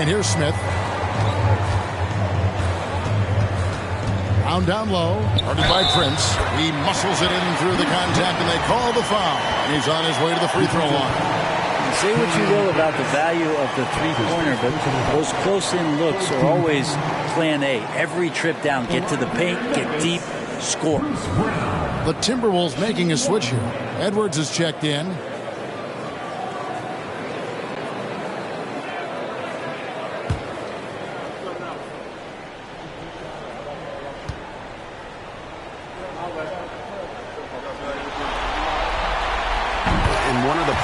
And here's Smith. Down low, guarded by Prince. He muscles it in through the contact, and they call the foul. And he's on his way to the free throw line. Say what you will about the value of the three-pointer, but those close-in looks are always plan A. Every trip down, get to the paint, get deep, score. The Timberwolves making a switch here. Edwards is checked in.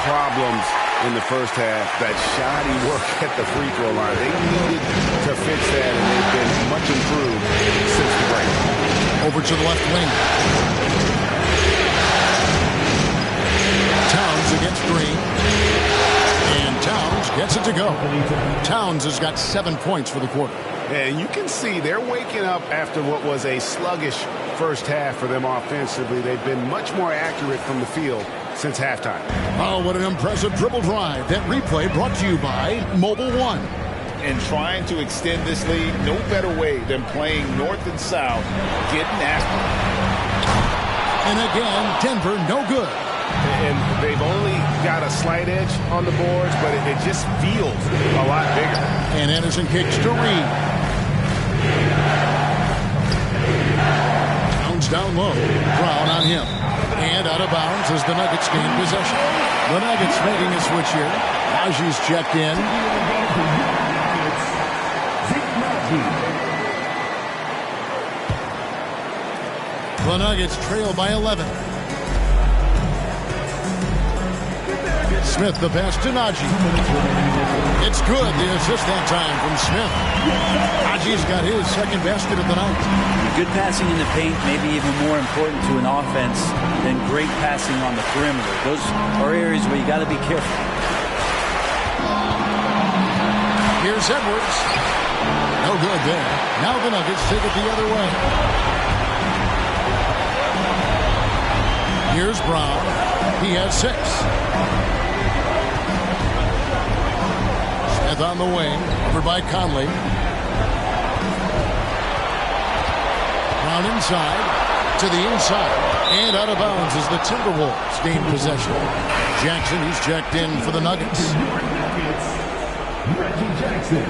Problems in the first half, that shoddy work at the free throw line. They needed to fix that, and they've been much improved since the break. Over to the left wing. Towns against Green. And Towns gets it to go. Towns has got 7 points for the quarter. And you can see they're waking up after what was a sluggish first half for them offensively. They've been much more accurate from the field since halftime. Oh, what an impressive dribble drive. That replay brought to you by Mobile One. And trying to extend this lead, no better way than playing north and south, getting after it. And again, Denver no good. And they've only got a slight edge on the boards, but it just feels a lot bigger. And Anderson kicks to Reed. Towns down low. Brown on him. And out of bounds as the Nuggets gain possession. The Nuggets making a switch here. Najee's checked in. The Nuggets trail by 11. Smith the pass to Najee. It's good. The assist that time from Smith. Najee's got his second basket of the night. Good passing in the paint, maybe even more important to an offense than great passing on the perimeter. Those are areas where you got to be careful. Here's Edwards. No good there. Now the Nuggets take it the other way. Here's Brown. He has 6. Smith on the wing. Over by Conley. Brown inside. To the inside. And out of bounds as the Timberwolves gain possession. Jackson, he's checked in for the Nuggets. Reggie Jackson.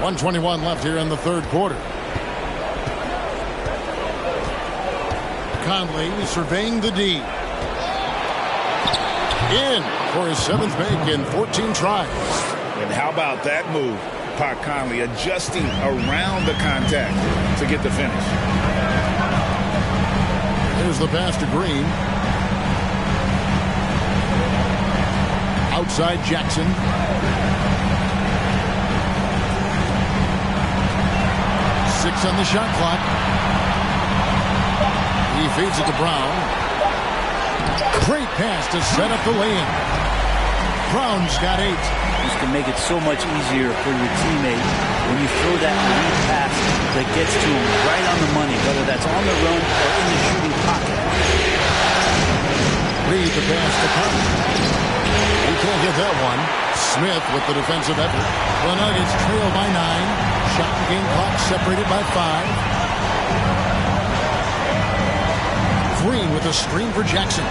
1:21 left here in the third quarter. Conley surveying the D. In for his 7th make in 14 tries. And how about that move? Pat Conley adjusting around the contact to get the finish. Here's the pass to Green. Outside Jackson. Six on the shot clock. He feeds it to Brown. Great pass to set up the lay-in. Brown's got 8. This can make it so much easier for your teammate when you throw that lead pass that gets to him right on the money, whether that's on the run or in the shooting pocket. Reed the pass to Conley. He can't get that one. Smith with the defensive effort. The Nuggets trail by 9. Shot and game clock separated by 5. Green with a screen for Jackson.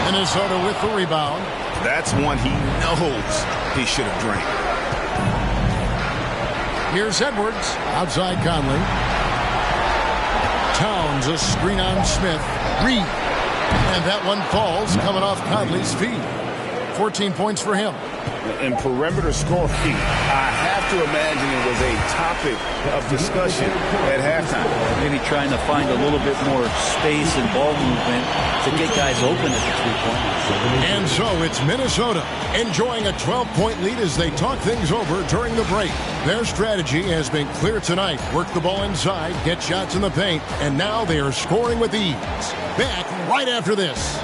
Minnesota with the rebound. That's one he knows he should have drained. Here's Edwards. Outside Conley. Towns a screen on Smith. Reed. And that one falls coming off Conley's feet. 14 points for him. In perimeter scoring, I have to imagine it was a topic of discussion at halftime. Maybe trying to find a little bit more space and ball movement to get guys open at the three-point. And so it's Minnesota enjoying a 12-point lead as they talk things over during the break. Their strategy has been clear tonight. Work the ball inside, get shots in the paint, and now they are scoring with ease. Back right after this.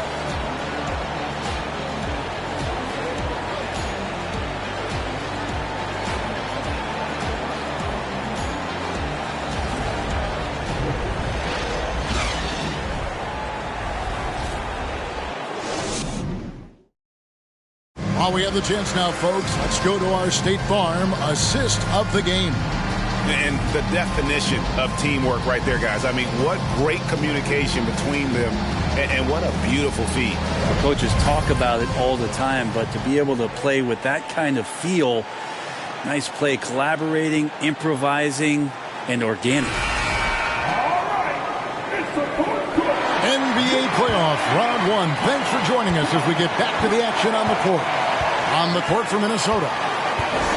While we have the chance now, folks, let's go to our State Farm assist of the game. And the definition of teamwork right there, guys. I mean, what great communication between them, and what a beautiful feed. The coaches talk about it all the time, but to be able to play with that kind of feel, nice play, collaborating, improvising, and organic. NBA playoff, round one. Thanks for joining us as we get back to the action on the court. On the court for Minnesota.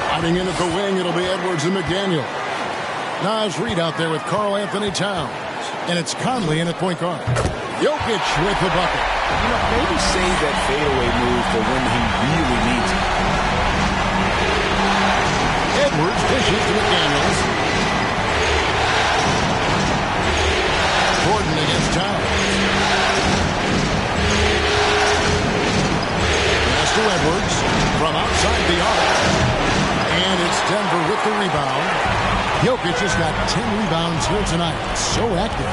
Sliding in at the wing, it'll be Edwards and McDaniel. Naz Reid out there with Karl Anthony Towns. And it's Conley in at point guard. Jokic with the bucket. You know, maybe save that fadeaway move for when he really needs it. Edwards dishes to McDaniels. Gordon against Towns. Pass to Edwards from outside the arc. And it's Denver with the rebound. Jokic has got 10 rebounds here tonight. So active.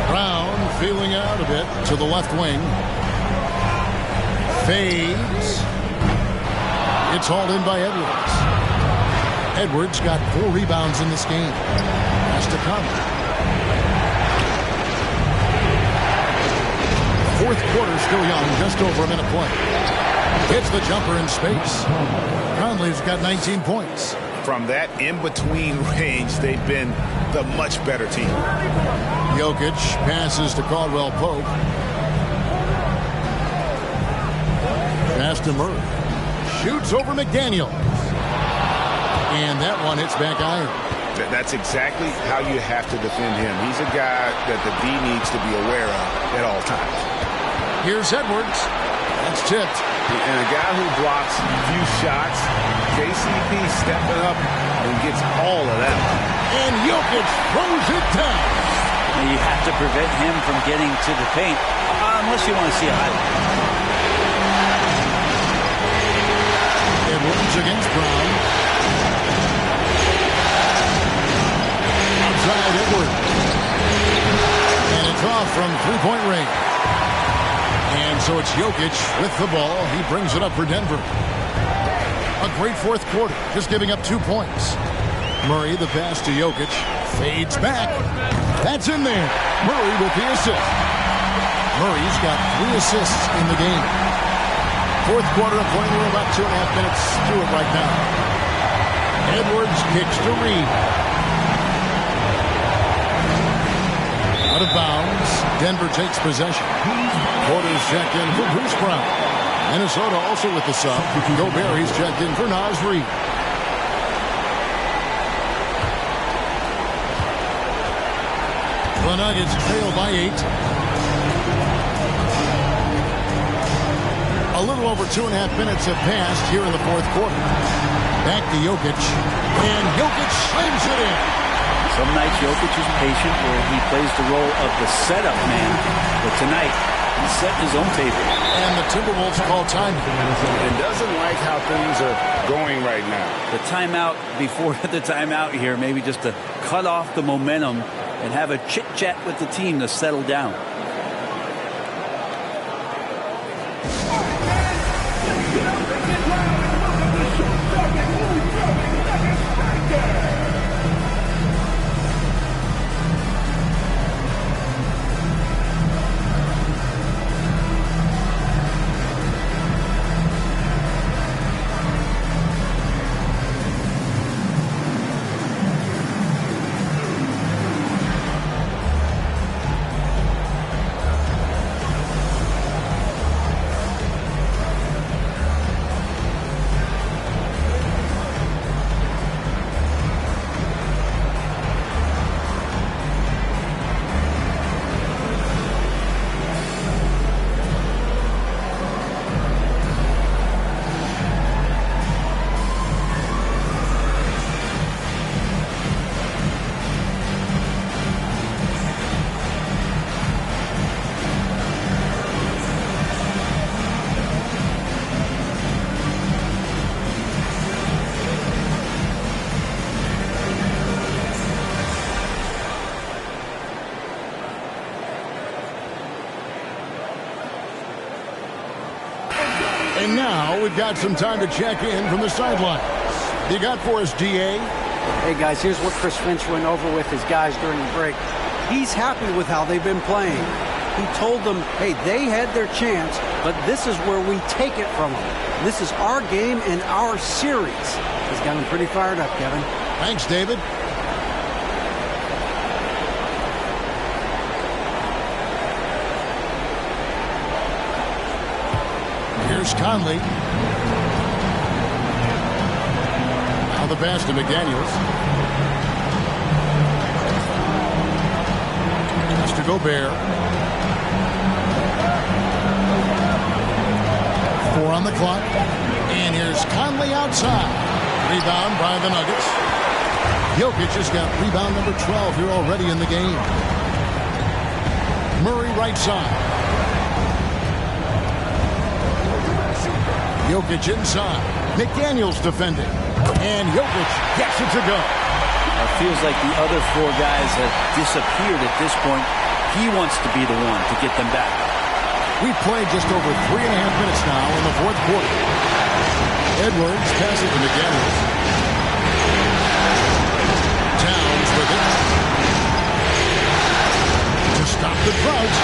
Brown feeling out a bit to the left wing. Fades. It's hauled in by Edwards. Edwards got 4 rebounds in this game. Has to come. Fourth quarter still young, just over a minute play. Hits the jumper in space. Conley's got 19 points. From that in-between range, they've been the much better team. Jokic passes to Caldwell Pope. Pass to Murray. Shoots over McDaniel. And that one hits back iron. That's exactly how you have to defend him. He's a guy that the D needs to be aware of at all times. Here's Edwards. That's tipped. And a guy who blocks a few shots, KCP stepping up and gets all of that. And Jokic throws it down. And you have to prevent him from getting to the paint, unless you want to see a highlight. Edwards against Brown. Outside Edwards. And it's off from three-point range. And so it's Jokic with the ball. He brings it up for Denver. A great fourth quarter, just giving up 2 points. Murray, the pass to Jokic. Fades back. That's in there. Murray with the assist. Murray's got 3 assists in the game. Fourth quarter of play. We're about 2.5 minutes through it right now. Edwards kicks to Reid. Out of bounds. Denver takes possession. Porter's checked in for Bruce Brown. Minnesota also with the sub. Gobert, he's checked in for Naz Reid. The Nuggets trail by 8. A little over 2.5 minutes have passed here in the fourth quarter. Back to Jokic. And Jokic slams it in. Some nights Jokic is patient where he plays the role of the setup man. But tonight, he's setting his own table. And the Timberwolves call time. And doesn't like how things are going right now. The timeout before the timeout here, maybe just to cut off the momentum and have a chit-chat with the team to settle down. And now we've got some time to check in from the sidelines. You got for us, DA? Hey, guys, here's what Chris Finch went over with his guys during the break. He's happy with how they've been playing. He told them, hey, they had their chance, but this is where we take it from them. This is our game and our series. He's got them pretty fired up, Kevin. Thanks, David. Here's Conley. Now the pass to McDaniels. Pass to Gobert. 4 on the clock. And here's Conley outside. Rebound by the Nuggets. Jokic has got rebound number 12 here already in the game. Murray right side. Jokic inside. McDaniels defending. And Jokic gets it to go. It feels like the other 4 guys have disappeared at this point. He wants to be the one to get them back. We've played just over 3.5 minutes now in the fourth quarter. Edwards passes to McDaniels. Towns with it. To stop the drought.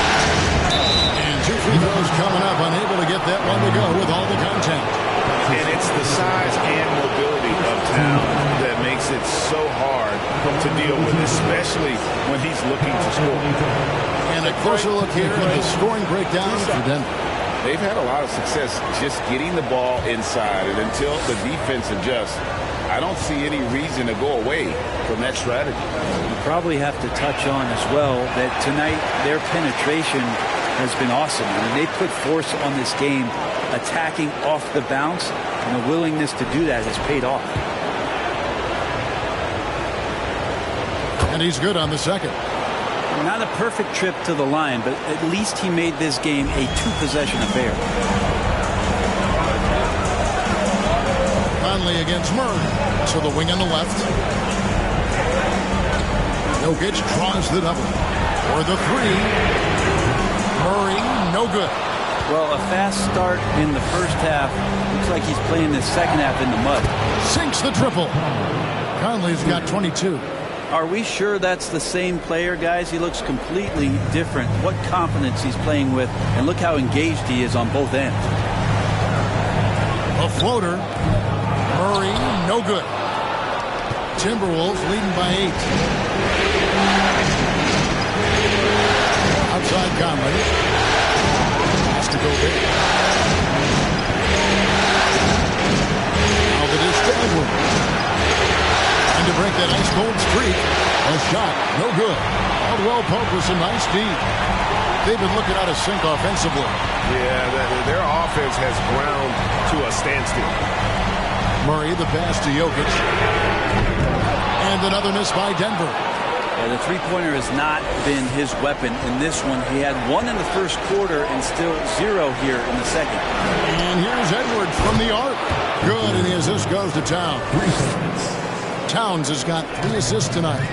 And 2 free throws coming up. Unable to get that one to go with all the contact. And it's the size and mobility of Town that makes it so hard to deal with, especially when he's looking to score. And a closer look here at the scoring breakdown for Denver. They've had a lot of success just getting the ball inside, and until the defense adjusts, I don't see any reason to go away from that strategy. You probably have to touch on as well that tonight their penetration has been awesome. I mean, they put force on this game, attacking off the bounce, and the willingness to do that has paid off. And he's good on the second. Not a perfect trip to the line, but at least he made this game a 2-possession affair. Conley against Murray. So the wing on the left. Jokic draws the double. For the 3. Murray, no good. Well, a fast start in the first half. Looks like he's playing the second half in the mud. Sinks the triple. Conley's got 22. Are we sure that's the same player, guys? He looks completely different. What confidence he's playing with, and look how engaged he is on both ends. A floater. Murray, no good. Timberwolves leading by 8. Outside Conley. Has to go big. Now the dish to Edwards. And to break that ice-cold streak, a shot, no good. Caldwell Pope with some nice D. They've been looking out of sync offensively. Yeah, their offense has ground to a standstill. Murray, the pass to Jokic. And another miss by Denver. Yeah, the three-pointer has not been his weapon in this one. He had 1 in the first quarter and still 0 here in the second. And here's Edwards from the arc. Good, and the assist goes to Towns. Towns has got 3 assists tonight.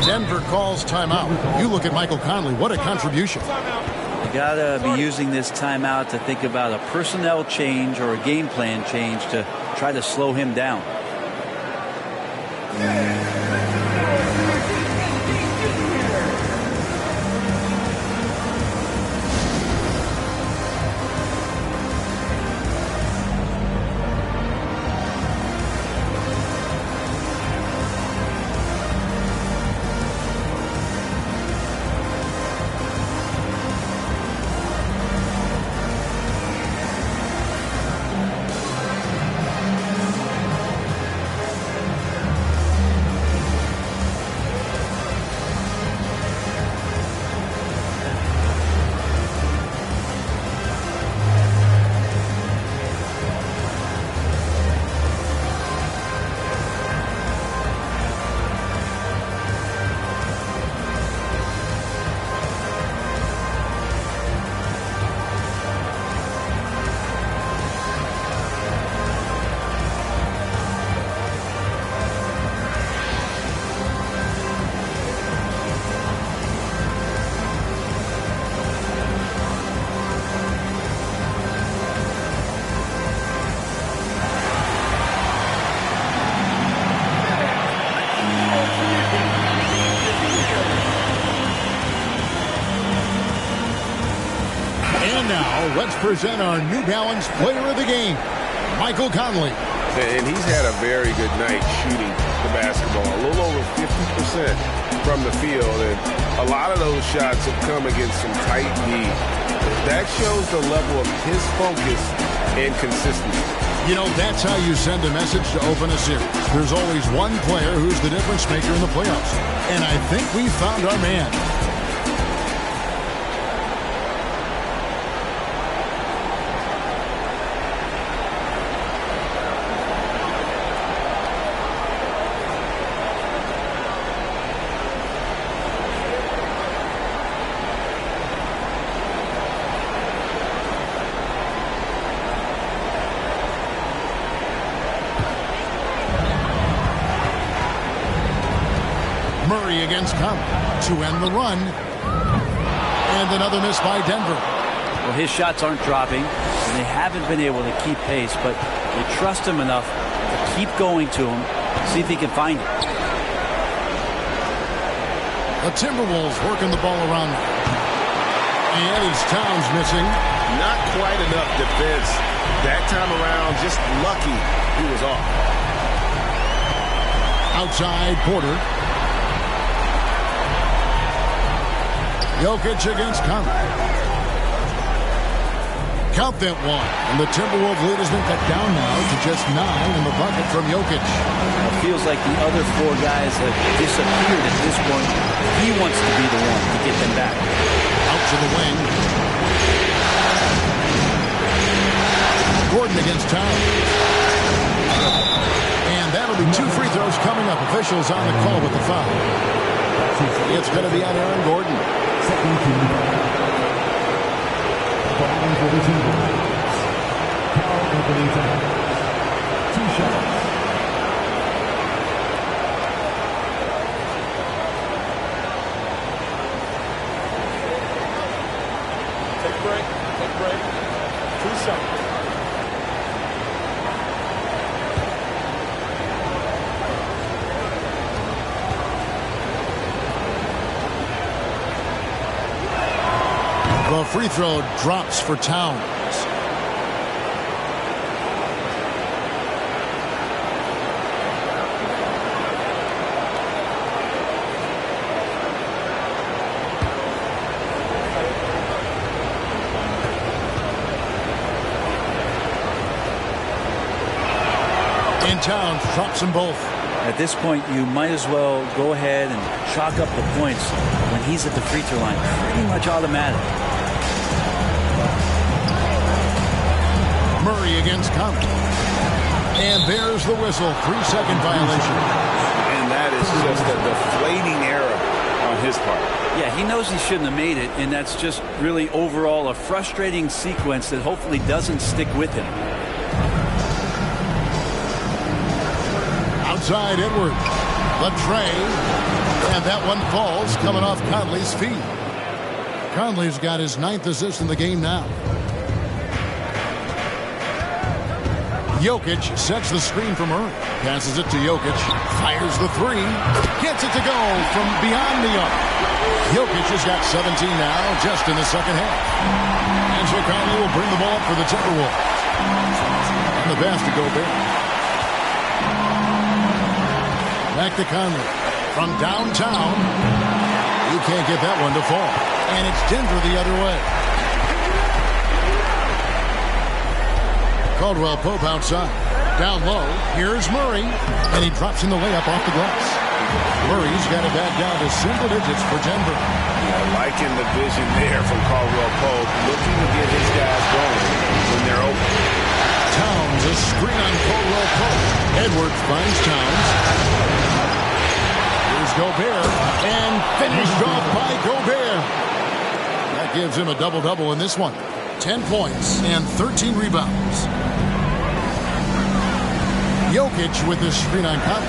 Denver calls timeout. You look at Michael Conley. What a contribution. You got to be using this timeout to think about a personnel change or a game plan change to try to slow him down. And now, let's present our New Balance Player of the Game, Michael Conley. And he's had a very good night shooting the basketball. A little over 50% from the field. And a lot of those shots have come against some tight D. That shows the level of his focus and consistency. You know, that's how you send a message to open a series. There's always one player who's the difference maker in the playoffs. And I think we found our man. Murray against Conley to end the run. And another miss by Denver. Well, his shots aren't dropping, and they haven't been able to keep pace, but they trust him enough to keep going to him, see if he can find it. The Timberwolves working the ball around. And it's Towns missing. Not quite enough defense that time around. Just lucky he was off. Outside, Porter. Jokic against Conley. Count that one. And the Timberwolves lead has been cut down now to just 9 in the bucket from Jokic. It feels like the other 4 guys have disappeared at this point. He wants to be the one to get them back. Out to the wing. Gordon against Towns. And that'll be 2 free throws coming up. Officials on the call with the foul. It's going to be on Aaron Gordon. Second team. Ball for the Timberwolves. Foul opening time. 2 shots. Take break. 2 shots. The free throw drops for Towns. And Towns drops them both. At this point, you might as well go ahead and chalk up the points when he's at the free throw line. Pretty much automatic. Murray against Conley. And there's the whistle. 3-second violation. And that is just a deflating error on his part. Yeah, he knows he shouldn't have made it, and that's just really overall a frustrating sequence that hopefully doesn't stick with him. Outside Edwards. The tray. And that one falls coming off Conley's feet. Conley's got his 9th assist in the game now. Jokic sets the screen for Murray. Passes it to Jokic. Fires the 3. Gets it to go from beyond the arc. Jokic has got 17 now, just in the second half. And so Conley will bring the ball up for the Timberwolves. And the pass to Gobert. Back to Conley. From downtown. You can't get that one to fall. And it's Denver the other way. Caldwell Pope outside. Down low. Here's Murray. And he drops in the layup off the glass. Murray's got it back down to single digits for Denver. Yeah, liking the vision there from Caldwell Pope. Looking to get his guys going when they're open. Towns, a screen on Caldwell Pope. Edwards finds Towns. Here's Gobert. And finished off by Gobert. That gives him a double-double in this one. 10 points and 13 rebounds. Jokic with his screen on Conley.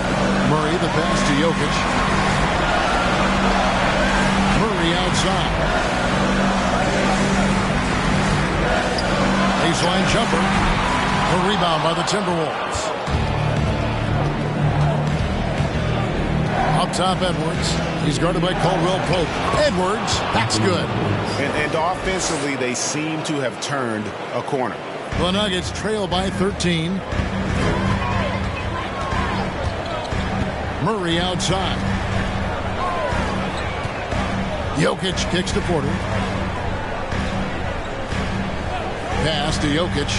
Murray the pass to Jokic. Murray outside. Baseline jumper. A rebound by the Timberwolves. Up top, Edwards. He's guarded by Caldwell Pope. Edwards, that's good. And offensively, they seem to have turned a corner. The Nuggets trail by 13. Murray outside. Jokic kicks to Porter. Pass to Jokic.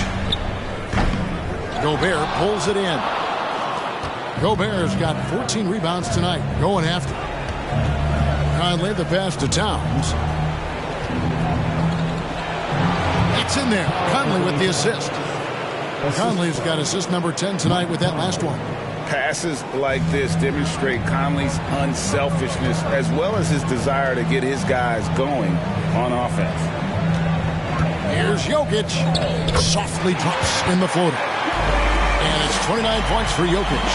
Gobert pulls it in. Gobert's got 14 rebounds tonight. Going after. Conley, the pass to Towns. It's in there. Conley with the assist. Conley's got assist number 10 tonight with that last one. Passes like this demonstrate Conley's unselfishness as well as his desire to get his guys going on offense. Here's Jokic. Softly drops in the floater. And it's 29 points for Jokic.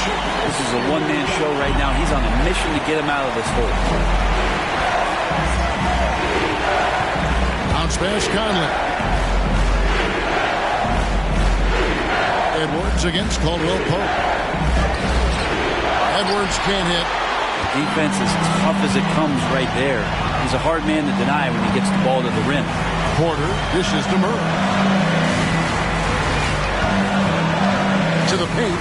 This is a one-man show right now. He's on a mission to get him out of this hole. Bounce pass, Conley. Edwards against Caldwell Pope. Edwards can't hit. The defense is tough as it comes right there. He's a hard man to deny when he gets the ball to the rim. Porter dishes to Murray. To the paint.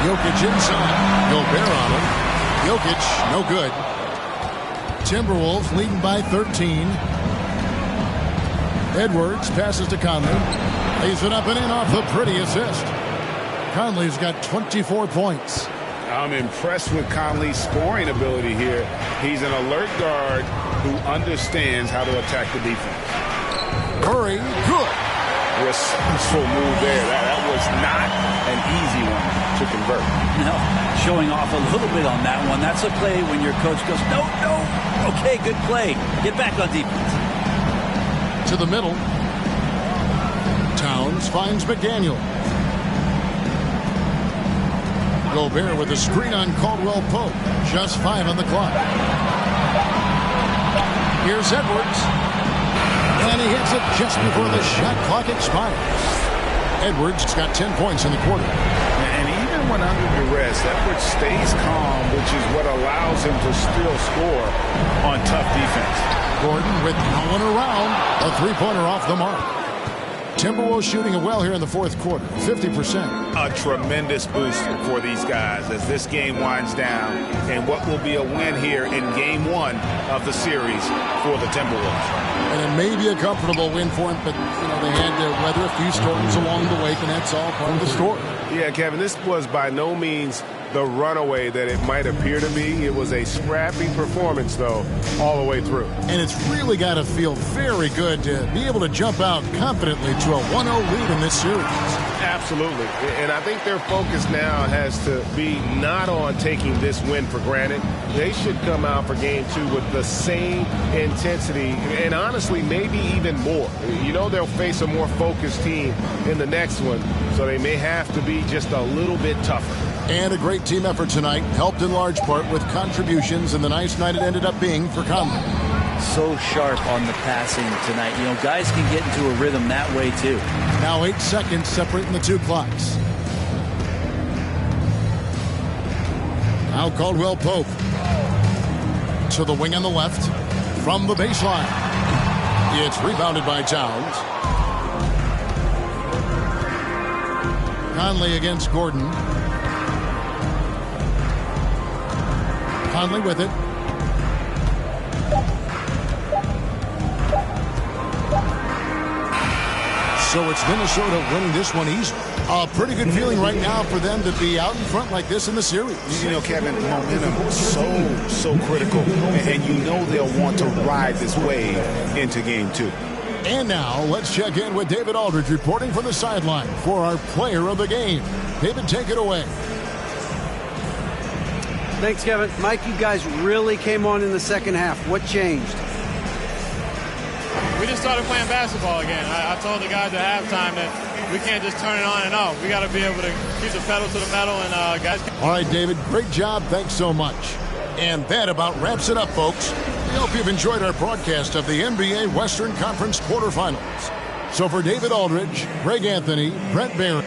Jokic inside. Gobert on him. Jokic, no good. Timberwolves leading by 13. Edwards passes to Conley. Lays it up and in off the pretty assist. Conley's got 24 points. I'm impressed with Conley's scoring ability here. He's an alert guard who understands how to attack the defense. Murray, good. Resourceful move there. That was not an easy one to convert. No, showing off a little bit on that one. That's a play when your coach goes, no. Okay, good play. Get back on defense. To the middle. Towns finds McDaniel. Gobert with a screen on Caldwell Pope. Just 5 on the clock. Here's Edwards. And he hits it just before the shot clock expires. Edwards has got 10 points in the quarter. And even when under duress, Edwards stays calm, which is what allows him to still score on tough defense. Gordon with no one around. A three-pointer off the mark. Timberwolves shooting it well here in the fourth quarter, 50%. A tremendous boost for these guys as this game winds down and what will be a win here in game 1 of the series for the Timberwolves. And it may be a comfortable win for them, but they had to weather a few storms along the way, and that's all part of the story. Yeah, Kevin, this was by no means the runaway that it might appear to be. It was a scrappy performance, though, all the way through. And it's really got to feel very good to be able to jump out confidently to a 1-0 lead in this series. Absolutely. And I think their focus now has to be not on taking this win for granted. They should come out for game 2 with the same intensity and honestly maybe even more. They'll face a more focused team in the next one, so they may have to be just a little bit tougher. And a great team effort tonight, helped in large part with contributions, and the nice night it ended up being for Conley. So sharp on the passing tonight. Guys can get into a rhythm that way too. Now 8 seconds separating the two clocks. Now Caldwell Pope. To the wing on the left. From the baseline. It's rebounded by Towns. Conley against Gordon. Conley with it. So it's Minnesota winning this one easily. A pretty good feeling right now for them to be out in front like this in the series. Kevin, momentum is so critical. And they'll want to ride this wave into game 2. And now let's check in with David Aldridge reporting from the sideline for our player of the game. David, take it away. Thanks, Kevin. Mike, you guys really came on in the second half. What changed? We just started playing basketball again. I told the guys at halftime that we can't just turn it on and off. We got to be able to keep the pedal to the metal, and guys. All right, David, great job. Thanks so much. And that about wraps it up, folks. We hope you've enjoyed our broadcast of the NBA Western Conference quarterfinals. So for David Aldridge, Greg Anthony, Brent Barron,